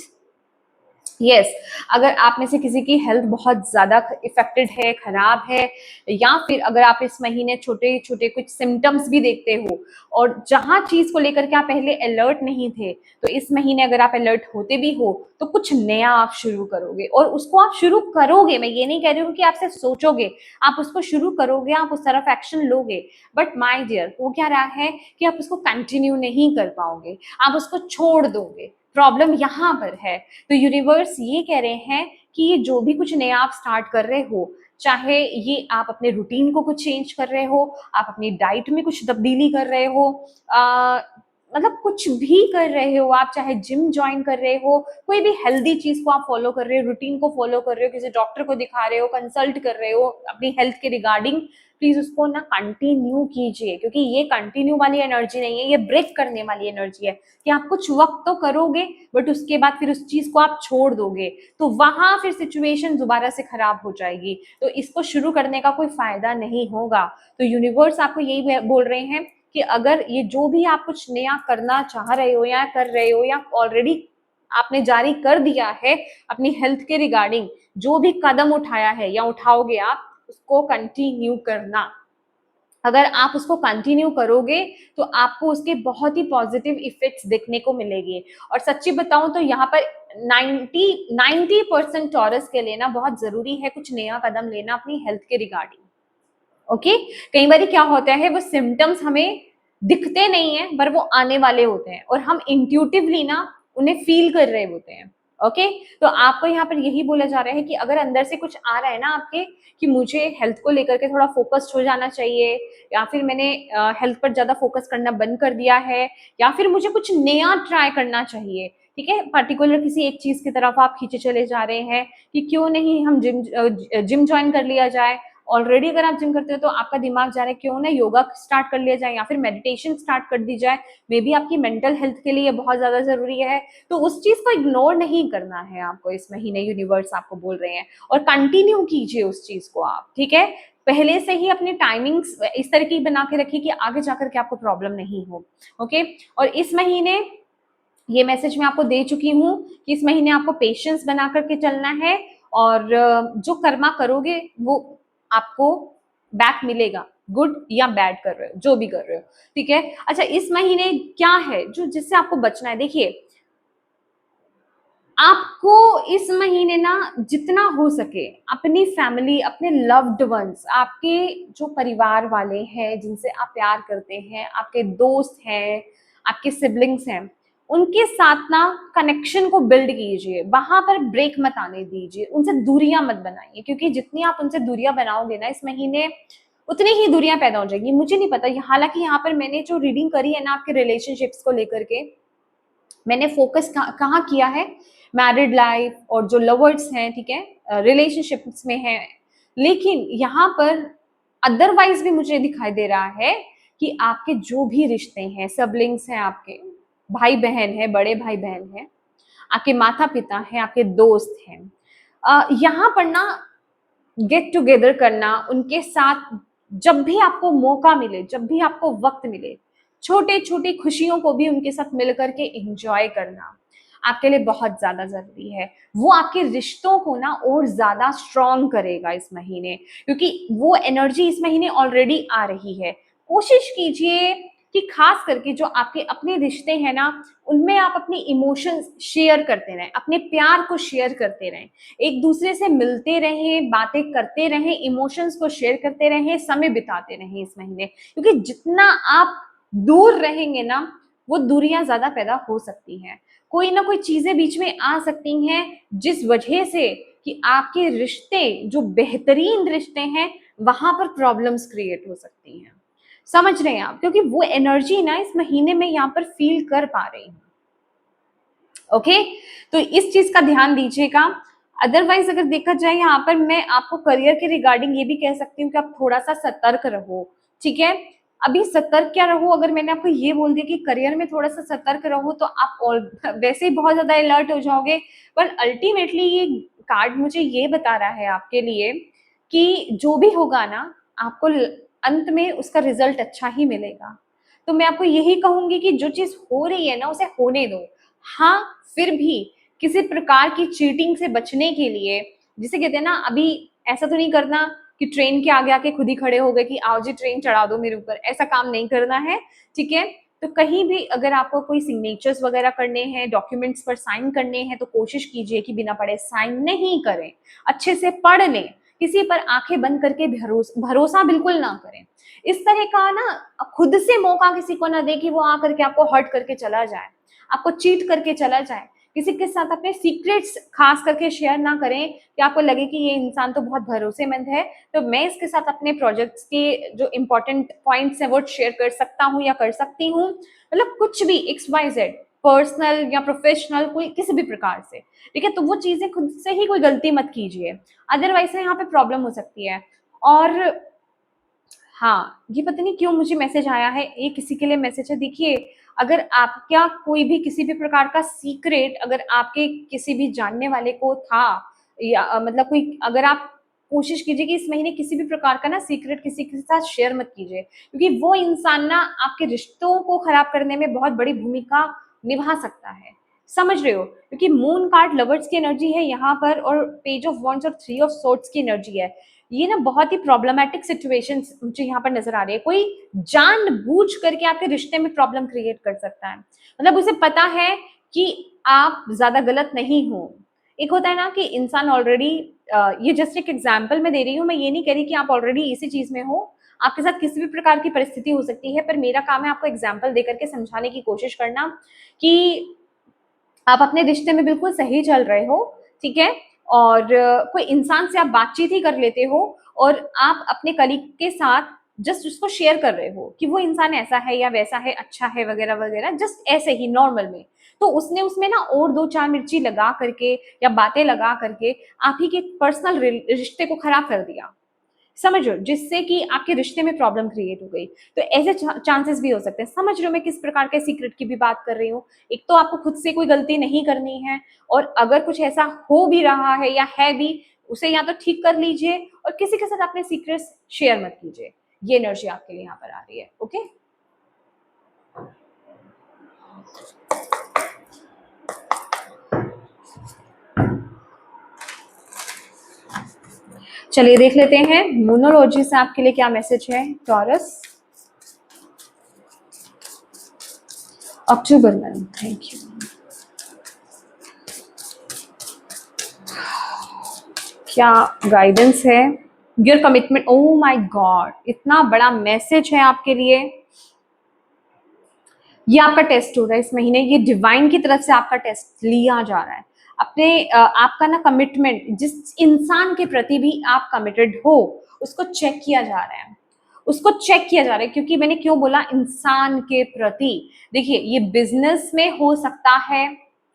यस अगर आप में से किसी की हेल्थ बहुत ज्यादा इफेक्टेड है, खराब है, या फिर अगर आप इस महीने छोटे छोटे कुछ सिम्टम्स भी देखते हो, और जहां चीज को लेकर के आप पहले अलर्ट नहीं थे, तो इस महीने अगर आप अलर्ट होते भी हो तो कुछ नया आप शुरू करोगे, और उसको आप शुरू करोगे, मैं ये नहीं कह रही हूँ कि आपसे सोचोगे, आप उसको शुरू करोगे, आप उस तरफ एक्शन लोगे, बट माय डियर हो क्या रहा है कि आप उसको कंटिन्यू नहीं कर पाओगे, आप उसको छोड़ दोगे, प्रॉब्लम यहाँ पर है। तो यूनिवर्स ये कह रहे हैं कि ये जो भी कुछ नया आप स्टार्ट कर रहे हो, चाहे ये आप अपने रूटीन को कुछ चेंज कर रहे हो, आप अपनी डाइट में कुछ तब्दीली कर रहे हो, मतलब कुछ भी कर रहे हो आप, चाहे जिम ज्वाइन कर रहे हो, कोई भी हेल्दी चीज को आप फॉलो कर रहे हो, रूटीन को फॉलो कर रहे हो, किसी डॉक्टर को दिखा रहे हो, कंसल्ट कर रहे हो अपनी हेल्थ के रिगार्डिंग, प्लीज उसको ना कंटिन्यू कीजिए, क्योंकि ये कंटिन्यू वाली एनर्जी नहीं है, ये ब्रेक करने वाली एनर्जी है कि आप कुछ वक्त तो करोगे बट उसके बाद फिर उस चीज को आप छोड़ दोगे, तो वहां फिर सिचुएशन दोबारा से खराब हो जाएगी, तो इसको शुरू करने का कोई फायदा नहीं होगा। तो यूनिवर्स आपको यही बोल रहे हैं कि अगर ये जो भी आप कुछ नया करना चाह रहे हो या कर रहे हो या ऑलरेडी आपने जारी कर दिया है अपनी हेल्थ के रिगार्डिंग, जो भी कदम उठाया है या उठाओगे आप, उसको कंटिन्यू करना। अगर आप उसको कंटिन्यू करोगे तो आपको उसके बहुत ही पॉजिटिव इफेक्ट्स देखने को मिलेंगे। और सच्ची बताऊं तो यहाँ पर 90% टॉरस के लिए ना बहुत जरूरी है कुछ नया कदम लेना अपनी हेल्थ के रिगार्डिंग। ओके, कई बार क्या होता है, वो सिम्टम्स हमें दिखते नहीं है पर वो आने वाले होते हैं और हम इंट्यूटिवली ना उन्हें फील कर रहे होते हैं। ओके, तो आपको यहाँ पर यही बोला जा रहा है कि अगर अंदर से कुछ आ रहा है ना आपके कि मुझे हेल्थ को लेकर के थोड़ा फोकस्ड हो जाना चाहिए, या फिर मैंने हेल्थ पर ज्यादा फोकस करना बंद कर दिया है, या फिर मुझे कुछ नया ट्राई करना चाहिए, ठीक है, पर्टिकुलर किसी एक चीज की तरफ आप खींचे चले जा रहे हैं कि क्यों नहीं हम जिम ज्वाइन कर लिया जाए। ऑलरेडी अगर आप जिम करते हो तो आपका दिमाग जा रहा है क्यों ना योगा स्टार्ट कर लिया जाए या फिर मेडिटेशन स्टार्ट कर दी जाए, मे बी आपकी मेंटल हेल्थ के लिए बहुत ज्यादा जरूरी है। तो उस चीज को इग्नोर नहीं करना है आपको इस महीने, यूनिवर्स आपको बोल रहे हैं, और कंटिन्यू कीजिए उस चीज को आप, ठीक है। पहले से ही अपनी टाइमिंग्स इस तरह की बना के रखिए कि आगे जाकर के आपको प्रॉब्लम नहीं हो। ओके, और इस महीने ये मैसेज मैं आपको दे चुकी हूँ कि इस महीने आपको पेशेंस बना करके चलना है, और जो कर्मा करोगे वो आपको बैक मिलेगा, गुड या बैड कर रहे हो, जो भी कर रहे हो, ठीक है। अच्छा, इस महीने क्या है जो जिससे आपको बचना है, देखिए आपको इस महीने ना जितना हो सके अपनी फैमिली, अपने लव्ड वंस, आपके जो परिवार वाले हैं जिनसे आप प्यार करते हैं, आपके दोस्त हैं, आपके सिबलिंग्स हैं, उनके साथ ना कनेक्शन को बिल्ड कीजिए, वहां पर ब्रेक मत आने दीजिए, उनसे दूरियां मत बनाइए, क्योंकि जितनी आप उनसे दूरियां बनाओगे ना इस महीने, उतनी ही दूरियां पैदा हो जाएगी। मुझे नहीं पता, हालांकि यहाँ पर मैंने जो रीडिंग करी है ना आपके रिलेशनशिप्स को लेकर के, मैंने फोकस कहाँ किया है, मैरिड लाइफ और जो लवर्स हैं, ठीक है, रिलेशनशिप्स में हैं, लेकिन यहाँ पर अदरवाइज भी मुझे दिखाई दे रहा है कि आपके जो भी रिश्ते हैं, सिबलिंग्स हैं, आपके भाई बहन है, बड़े भाई बहन हैं, आपके माता पिता हैं, आपके दोस्त हैं, यहाँ पर ना गेट टुगेदर करना उनके साथ, जब भी आपको मौका मिले, जब भी आपको वक्त मिले, छोटे छोटे खुशियों को भी उनके साथ मिल करके एंजॉय करना आपके लिए बहुत ज्यादा जरूरी है। वो आपके रिश्तों को ना और ज्यादा स्ट्रॉन्ग करेगा इस महीने, क्योंकि वो एनर्जी इस महीने ऑलरेडी आ रही है। कोशिश कीजिए कि खास करके जो आपके अपने रिश्ते हैं ना, उनमें आप अपनी इमोशंस शेयर करते रहें, अपने प्यार को शेयर करते रहें, एक दूसरे से मिलते रहें, बातें करते रहें, इमोशंस को शेयर करते रहें, समय बिताते रहें इस महीने, क्योंकि जितना आप दूर रहेंगे ना, वो दूरियां ज्यादा पैदा हो सकती हैं, कोई ना कोई चीजें बीच में आ सकती हैं जिस वजह से कि आपके रिश्ते जो बेहतरीन रिश्ते हैं वहां पर प्रॉब्लम्स क्रिएट हो सकती हैं। समझ रहे हैं आप, क्योंकि वो एनर्जी ना इस महीने में यहाँ पर फील कर पा रही हूँ। ओके, तो इस चीज का ध्यान दीजिएगा। अदरवाइज अगर देखा जाए यहाँ पर, मैं आपको करियर के रिगार्डिंग ये भी कह सकती हूँ कि आप थोड़ा सा सतर्क रहो, ठीक है। अभी सतर्क क्या रहो, अगर मैंने आपको ये बोल दिया कि करियर में थोड़ा सा सतर्क रहो तो आप वैसे ही बहुत ज्यादा अलर्ट हो जाओगे, पर अल्टीमेटली ये कार्ड मुझे ये बता रहा है आपके लिए कि जो भी होगा ना, आपको अंत में उसका रिजल्ट अच्छा ही मिलेगा। तो मैं आपको यही कहूंगी कि जो चीज हो रही है ना उसे होने दो। हाँ, फिर भी किसी प्रकार की चीटिंग से बचने के लिए, जिसे कहते हैं ना, अभी ऐसा तो नहीं करना कि ट्रेन के आगे आके खुद ही खड़े हो गए कि आओ जी ट्रेन चढ़ा दो मेरे ऊपर, ऐसा काम नहीं करना है, ठीक है। तो कहीं भी अगर आपको कोई सिग्नेचर्स वगैरह करने हैं, डॉक्यूमेंट्स पर साइन करने हैं, तो कोशिश कीजिए कि बिना पढ़े साइन नहीं करें, अच्छे से पढ़ लें, किसी पर आंखें बंद करके भरोसा बिल्कुल ना करें। इस तरह का ना खुद से मौका किसी को ना दे कि वो आकर के आपको हर्ट करके चला जाए। आपको चीट करके चला जाए, किसी के साथ अपने सीक्रेट्स खास करके शेयर ना करें कि आपको लगे कि ये इंसान तो बहुत भरोसेमंद है, तो मैं इसके साथ अपने प्रोजेक्ट्स के जो इंपॉर्टेंट पॉइंट्स हैं वो शेयर कर सकता हूँ या कर सकती हूँ। मतलब कुछ भी XYZ, पर्सनल या प्रोफेशनल, कोई किसी भी प्रकार से, ठीक है। तो वो चीजें खुद से ही कोई गलती मत कीजिए, अदरवाइज यहाँ पे प्रॉब्लम हो सकती है। और हाँ, ये पता नहीं क्यों मुझे मैसेज आया है, ये किसी के लिए मैसेज है। देखिए, अगर आपका कोई भी किसी भी प्रकार का सीक्रेट अगर आपके किसी भी जानने वाले को था, या मतलब कोई, अगर आप कोशिश कीजिए कि इस महीने किसी भी प्रकार का ना सीक्रेट किसी के साथ शेयर मत कीजिए, क्योंकि वो इंसान ना आपके रिश्तों को खराब करने में बहुत बड़ी भूमिका निभा सकता है। समझ रहे हो? क्योंकि मून कार्ड लवर्स की एनर्जी है यहाँ पर, और पेज ऑफ वॉन्ड्स और 3 ऑफ सोर्ड्स की एनर्जी है। ये ना बहुत ही प्रॉब्लमैटिक सिचुएशंस मुझे यहाँ पर नजर आ रही है। कोई जानबूझ करके आपके रिश्ते में प्रॉब्लम क्रिएट कर सकता है, मतलब उसे पता है कि आप ज्यादा गलत नहीं हो। एक होता है ना कि इंसान ऑलरेडी, ये जस्ट एक एग्जाम्पल मैं दे रही हूँ, मैं ये नहीं कह रही कि आप ऑलरेडी इसी चीज में हो, आपके साथ किसी भी प्रकार की परिस्थिति हो सकती है, पर मेरा काम है आपको एग्जाम्पल देकर के समझाने की कोशिश करना कि आप अपने रिश्ते में बिल्कुल सही चल रहे हो, ठीक है। और कोई इंसान से आप बातचीत ही कर लेते हो, और आप अपने कलीग के साथ जस्ट उसको शेयर कर रहे हो कि वो इंसान ऐसा है या वैसा है, अच्छा है वगैरह वगैरह, जस्ट ऐसे ही नॉर्मल में। तो उसने उसमें ना और दो चार मिर्ची लगा करके या बातें लगा करके आप ही के पर्सनल रिश्ते को खराब कर दिया, समझ रहे हो, जिससे कि आपके रिश्ते में प्रॉब्लम क्रिएट हो गई। तो ऐसे चांसेस भी हो सकते हैं। समझ रहे हो मैं किस प्रकार के सीक्रेट की भी बात कर रही हूँ? एक तो आपको खुद से कोई गलती नहीं करनी है, और अगर कुछ ऐसा हो भी रहा है या है भी, उसे या तो ठीक कर लीजिए, और किसी के साथ अपने सीक्रेट्स शेयर मत कीजिए। ये एनर्जी आपके लिए यहाँ पर आ रही है। ओके, चलिए देख लेते हैं मोनोलॉजी से आपके लिए क्या मैसेज है। Taurus, October month, thank you. क्या गाइडेंस है? Your commitment, oh my God, इतना बड़ा मैसेज है आपके लिए। ये आपका टेस्ट हो रहा है इस महीने, ये डिवाइन की तरफ से आपका टेस्ट लिया जा रहा है। अपने आपका ना कमिटमेंट, जिस इंसान के प्रति भी आप कमिटेड हो, उसको चेक किया जा रहा है, उसको चेक किया जा रहा है। क्योंकि मैंने क्यों बोला इंसान के प्रति? देखिए, ये बिजनेस में हो सकता है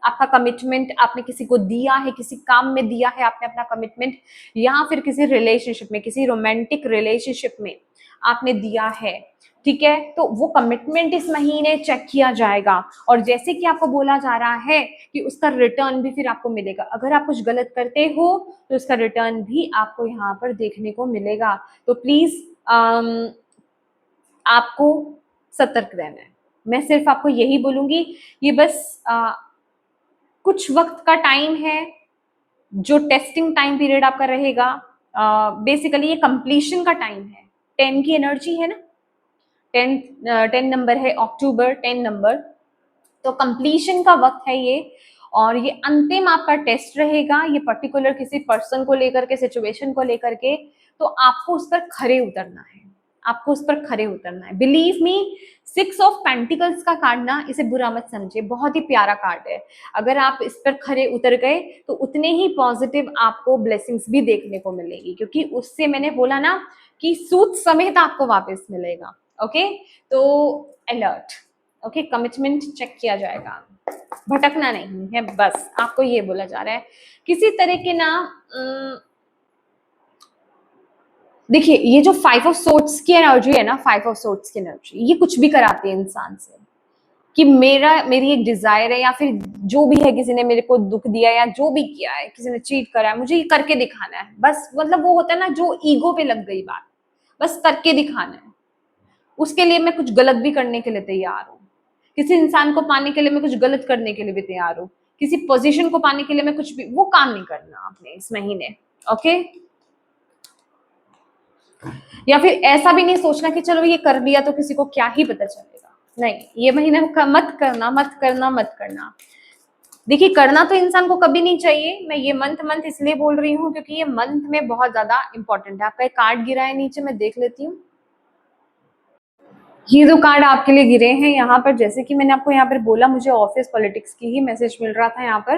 आपका कमिटमेंट, आपने किसी को दिया है, किसी काम में दिया है आपने अपना कमिटमेंट, या फिर किसी रिलेशनशिप में, किसी रोमांटिक रिलेशनशिप में आपने दिया है, ठीक है। तो वो कमिटमेंट इस महीने चेक किया जाएगा, और जैसे कि आपको बोला जा रहा है कि उसका रिटर्न भी फिर आपको मिलेगा। अगर आप कुछ गलत करते हो तो उसका रिटर्न भी आपको यहाँ पर देखने को मिलेगा। तो प्लीज आपको सतर्क रहना है। मैं सिर्फ आपको यही बोलूंगी, ये बस कुछ वक्त का टाइम है, जो टेस्टिंग टाइम पीरियड आपका रहेगा। बेसिकली ये कंप्लीशन का टाइम है। 10 की एनर्जी है ना, 10 नंबर है, अक्टूबर 10 नंबर, तो कंप्लीशन का वक्त है ये। और ये अंतिम आपका टेस्ट रहेगा, ये पर्टिकुलर किसी पर्सन को लेकर के, सिचुएशन को लेकर के। तो आपको उस पर खरे उतरना है, आपको उस पर खरे उतरना है। बिलीव मी, 6 ऑफ पेंटिकल्स का कार्ड ना, इसे बुरा मत समझिए, बहुत ही प्यारा कार्ड है। अगर आप इस पर खरे उतर गए तो उतने ही पॉजिटिव आपको ब्लेसिंग्स भी देखने को मिलेगी, क्योंकि उससे मैंने बोला ना कि सूद समेत आपको वापस मिलेगा। ओके, तो अलर्ट। ओके, कमिटमेंट चेक किया जाएगा, भटकना नहीं है, बस आपको ये बोला जा रहा है। किसी तरह के ना देखिए, ये जो 5 ऑफ सोर्ड्स की एनर्जी है ना, 5 ऑफ सोर्ड्स की एनर्जी, ये कुछ भी कराती है इंसान से, कि मेरी एक डिजायर है, या फिर जो भी है, किसी ने मेरे को दुख दिया या जो भी किया है, किसी ने चीट करा है, मुझे ये करके दिखाना है बस। मतलब वो होता है ना, जो ईगो पे लग गई बात, बस करके दिखाना है। उसके लिए मैं कुछ गलत भी करने के लिए तैयार हूँ, किसी इंसान को पाने के लिए मैं कुछ गलत करने के लिए भी तैयार हूँ, किसी पोजीशन को पाने के लिए मैं कुछ भी, वो काम नहीं करना आपने इस महीने। ओके, या फिर ऐसा भी नहीं सोचना कि चलो ये कर लिया तो किसी को क्या ही पता चलेगा, नहीं, ये महीने मत करना, मत करना, मत करना। देखिए, करना तो इंसान को कभी नहीं चाहिए। मैं ये मंथ मंथ इसलिए बोल रही हूँ क्योंकि ये मंथ में बहुत ज्यादा इंपॉर्टेंट है। आपका एक कार्ड गिरा है नीचे, मैं देख लेती हूँ। ये दो कार्ड आपके लिए गिरे हैं यहाँ पर। जैसे कि मैंने आपको यहाँ पर बोला, मुझे ऑफिस पॉलिटिक्स की ही मैसेज मिल रहा था यहाँ पर।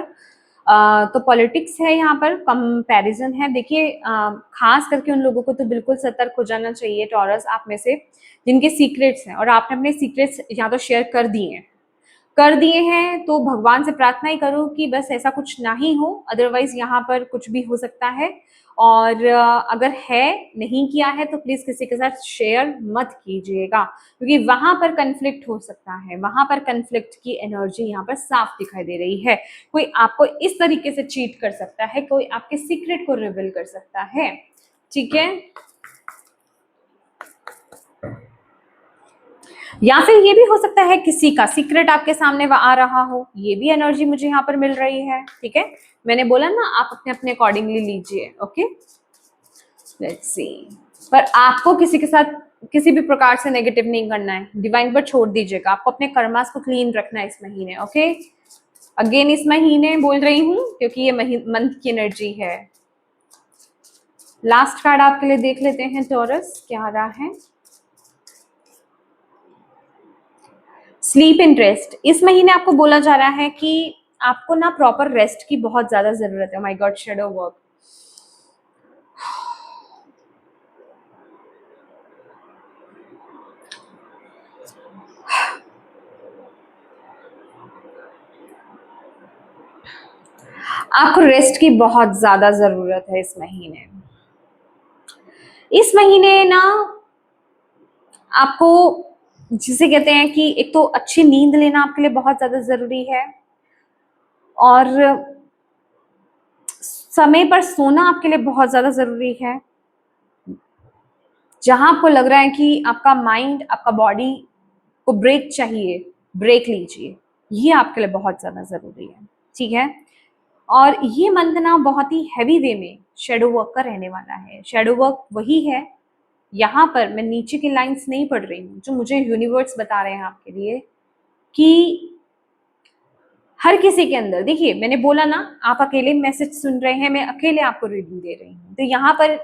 तो पॉलिटिक्स है यहाँ पर, कंपैरिजन है। देखिए खास करके उन लोगों को तो बिल्कुल सतर्क हो जाना चाहिए, टॉरस आप में से जिनके सीक्रेट्स हैं और आपने अपने सीक्रेट्स या तो शेयर कर दिए हैं, तो भगवान से प्रार्थना ही करो कि बस ऐसा कुछ ना ही हो। अदरवाइज यहाँ पर कुछ भी हो सकता है। और अगर है नहीं किया है तो प्लीज किसी के साथ शेयर मत कीजिएगा, क्योंकि वहां पर कंफ्लिक्ट हो सकता है। वहां पर कंफ्लिक्ट की एनर्जी यहाँ पर साफ दिखाई दे रही है। कोई आपको इस तरीके से चीट कर सकता है, कोई आपके सीक्रेट को रिवील कर सकता है। ठीक है, या फिर ये भी हो सकता है किसी का सीक्रेट आपके सामने आ रहा हो। ये भी एनर्जी मुझे यहाँ पर मिल रही है। ठीक है, मैंने बोला ना, आप अपने अपने अकॉर्डिंगली लीजिए। Okay, let's see. पर आपको किसी के साथ किसी भी प्रकार से नेगेटिव नहीं करना है, डिवाइन पर छोड़ दीजिएगा। आपको अपने कर्मास को क्लीन रखना है इस महीने। ओके, अगेन इस महीने बोल रही हूँ क्योंकि ये मंथ की एनर्जी है। लास्ट कार्ड आपके लिए देख लेते हैं टॉरस, क्या आ रहा है। Sleep in rest. इस महीने आपको बोला जा रहा है कि आपको ना प्रॉपर रेस्ट की बहुत ज्यादा जरूरत है। My God, shadow work. आपको रेस्ट की बहुत ज्यादा जरूरत है इस महीने। इस महीने ना आपको, जिसे कहते हैं कि एक तो अच्छी नींद लेना आपके लिए बहुत ज्यादा जरूरी है, और समय पर सोना आपके लिए बहुत ज्यादा जरूरी है। जहां आपको लग रहा है कि आपका माइंड, आपका बॉडी को ब्रेक चाहिए, ब्रेक लीजिए। ये आपके लिए बहुत ज्यादा जरूरी है। ठीक है, और ये मंथ ना बहुत ही हैवी वे में शेडो वर्क का रहने वाला है। शेडो वर्क वही है, यहाँ पर मैं नीचे की लाइंस नहीं पढ़ रही हूँ, जो मुझे यूनिवर्स बता रहे हैं आपके लिए कि हर किसी के अंदर, देखिए मैंने बोला ना, आप अकेले मैसेज सुन रहे हैं, मैं अकेले आपको रीडिंग दे रही हूँ। तो यहाँ पर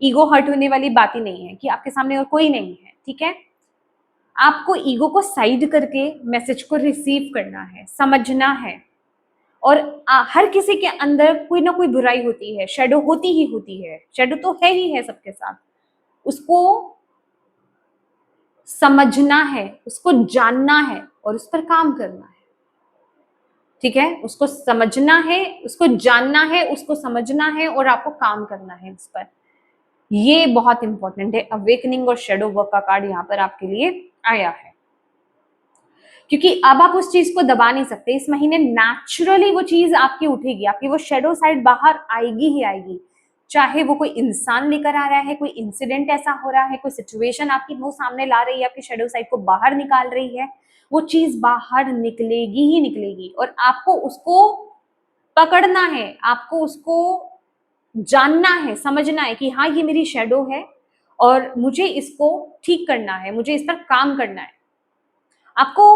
ईगो हर्ट होने वाली बात ही नहीं है कि आपके सामने और कोई नहीं है। ठीक है, आपको ईगो को साइड करके मैसेज को रिसीव करना है, समझना है। और हर किसी के अंदर कोई ना कोई बुराई होती है, शेडो होती ही होती है। शेडो तो है ही है सबके साथ। उसको समझना है, उसको जानना है और उस पर काम करना है। ठीक है, उसको समझना है, उसको जानना है, उसको समझना है और आपको काम करना है उस पर। ये बहुत इंपॉर्टेंट है। अवेकनिंग और शेडो वर्क का कार्ड यहाँ पर आपके लिए आया है, क्योंकि अब आप उस चीज को दबा नहीं सकते। इस महीने नेचुरली वो चीज आपकी उठेगी, आपकी वो शेडो साइड बाहर आएगी ही आएगी। चाहे वो कोई इंसान लेकर आ रहा है, कोई इंसिडेंट ऐसा हो रहा है, कोई सिचुएशन आपकी मुंह सामने ला रही है, आपकी शेडो साइड को बाहर निकाल रही है, वो चीज बाहर निकलेगी ही निकलेगी। और आपको उसको पकड़ना है, आपको उसको जानना है, समझना है कि हाँ ये मेरी शेडो है और मुझे इसको ठीक करना है, मुझे इस पर काम करना है। आपको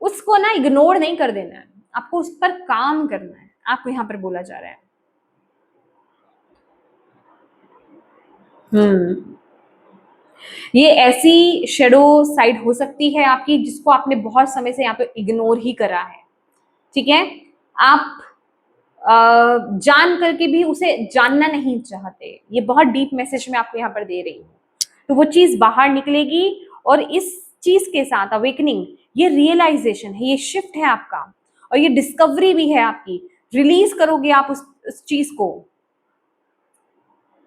उसको ना इग्नोर नहीं कर देना है, आपको उस पर काम करना है, आपको यहाँ पर बोला जा रहा है। ये ऐसी शेडो साइड हो सकती है आपकी जिसको आपने बहुत समय से यहाँ पे इग्नोर ही करा है। ठीक है, आप जान करके भी उसे जानना नहीं चाहते। ये बहुत डीप मैसेज मैं आपको यहाँ पर दे रही हूँ। तो वो चीज बाहर निकलेगी और इस चीज के साथ अवेकनिंग, ये रियलाइजेशन है, ये शिफ्ट है आपका और ये डिस्कवरी भी है आपकी। रिलीज करोगे आप उस चीज को।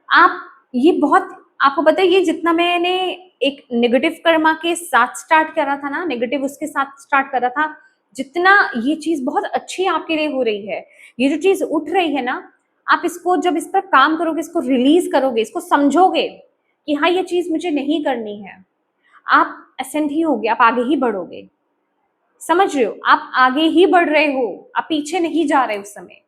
आप ये बहुत, आपको पता है, ये जितना मैंने एक नेगेटिव कर्मा के साथ स्टार्ट करा था ना, नेगेटिव उसके साथ स्टार्ट करा था, जितना ये चीज बहुत अच्छी आपके लिए हो रही है। ये जो चीज उठ रही है ना, आप इसको जब इस पर काम करोगे, इसको रिलीज करोगे, इसको समझोगे कि हाँ ये चीज मुझे नहीं करनी है, आप असेंड ही होगे, आप आगे ही बढ़ोगे। समझ रहे हो, आप आगे ही बढ़ रहे हो, आप पीछे नहीं जा रहे उस समय।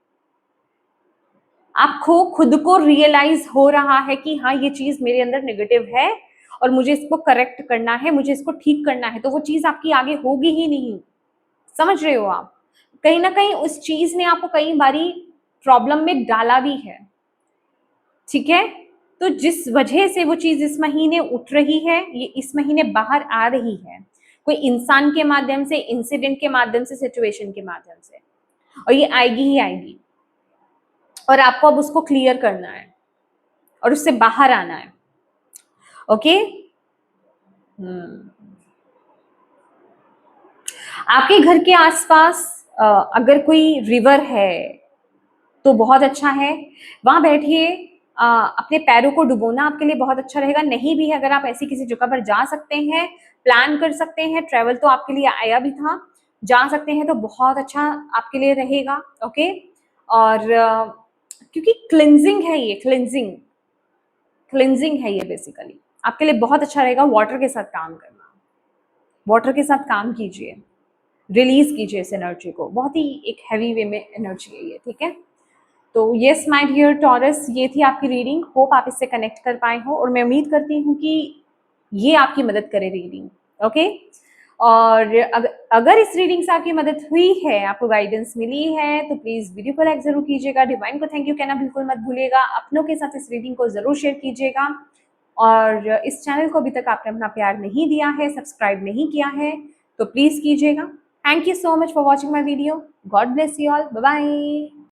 आपको खुद को रियलाइज हो रहा है कि हाँ ये चीज मेरे अंदर नेगेटिव है और मुझे इसको करेक्ट करना है, मुझे इसको ठीक करना है। तो वो चीज आपकी आगे होगी ही नहीं। समझ रहे हो आप, कहीं ना कहीं उस चीज ने आपको कई बारी प्रॉब्लम में डाला भी है। ठीक है, तो जिस वजह से वो चीज इस महीने उठ रही है, ये इस महीने बाहर आ रही है, कोई इंसान के माध्यम से, इंसिडेंट के माध्यम से, सिचुएशन के माध्यम से, और ये आएगी ही आएगी, और आपको अब उसको क्लियर करना है और उससे बाहर आना है। ओके, आपके घर के आसपास अगर कोई रिवर है तो बहुत अच्छा है, वहां बैठिए। अपने पैरों को डुबोना आपके लिए बहुत अच्छा रहेगा। नहीं भी है, अगर आप ऐसी किसी जगह पर जा सकते हैं, प्लान कर सकते हैं, ट्रैवल तो आपके लिए आया भी था, जा सकते हैं तो बहुत अच्छा आपके लिए रहेगा। ओके, और क्योंकि क्लिनजिंग है ये, क्लिनजिंग है ये, बेसिकली आपके लिए बहुत अच्छा रहेगा। वाटर के साथ काम करना, वाटर के साथ काम कीजिए, रिलीज कीजिए इस एनर्जी को, बहुत ही एक हैवी वे में एनर्जी है ये, ठीक है। तो यस माय डियर टॉरस, ये थी आपकी रीडिंग। होप आप इससे कनेक्ट कर पाए हो, और मैं उम्मीद करती हूँ कि ये आपकी मदद करे रीडिंग। ओके, और अगर इस रीडिंग से आपकी मदद हुई है, आपको गाइडेंस मिली है, तो प्लीज वीडियो को लाइक जरूर कीजिएगा, डिवाइन को थैंक यू कहना बिल्कुल मत भूलिएगा, अपनों के साथ इस रीडिंग को जरूर शेयर कीजिएगा, और इस चैनल को अभी तक आपने अपना प्यार नहीं दिया है, सब्सक्राइब नहीं किया है, तो प्लीज कीजिएगा। Thank you so much for watching my video. God bless you all, bye bye.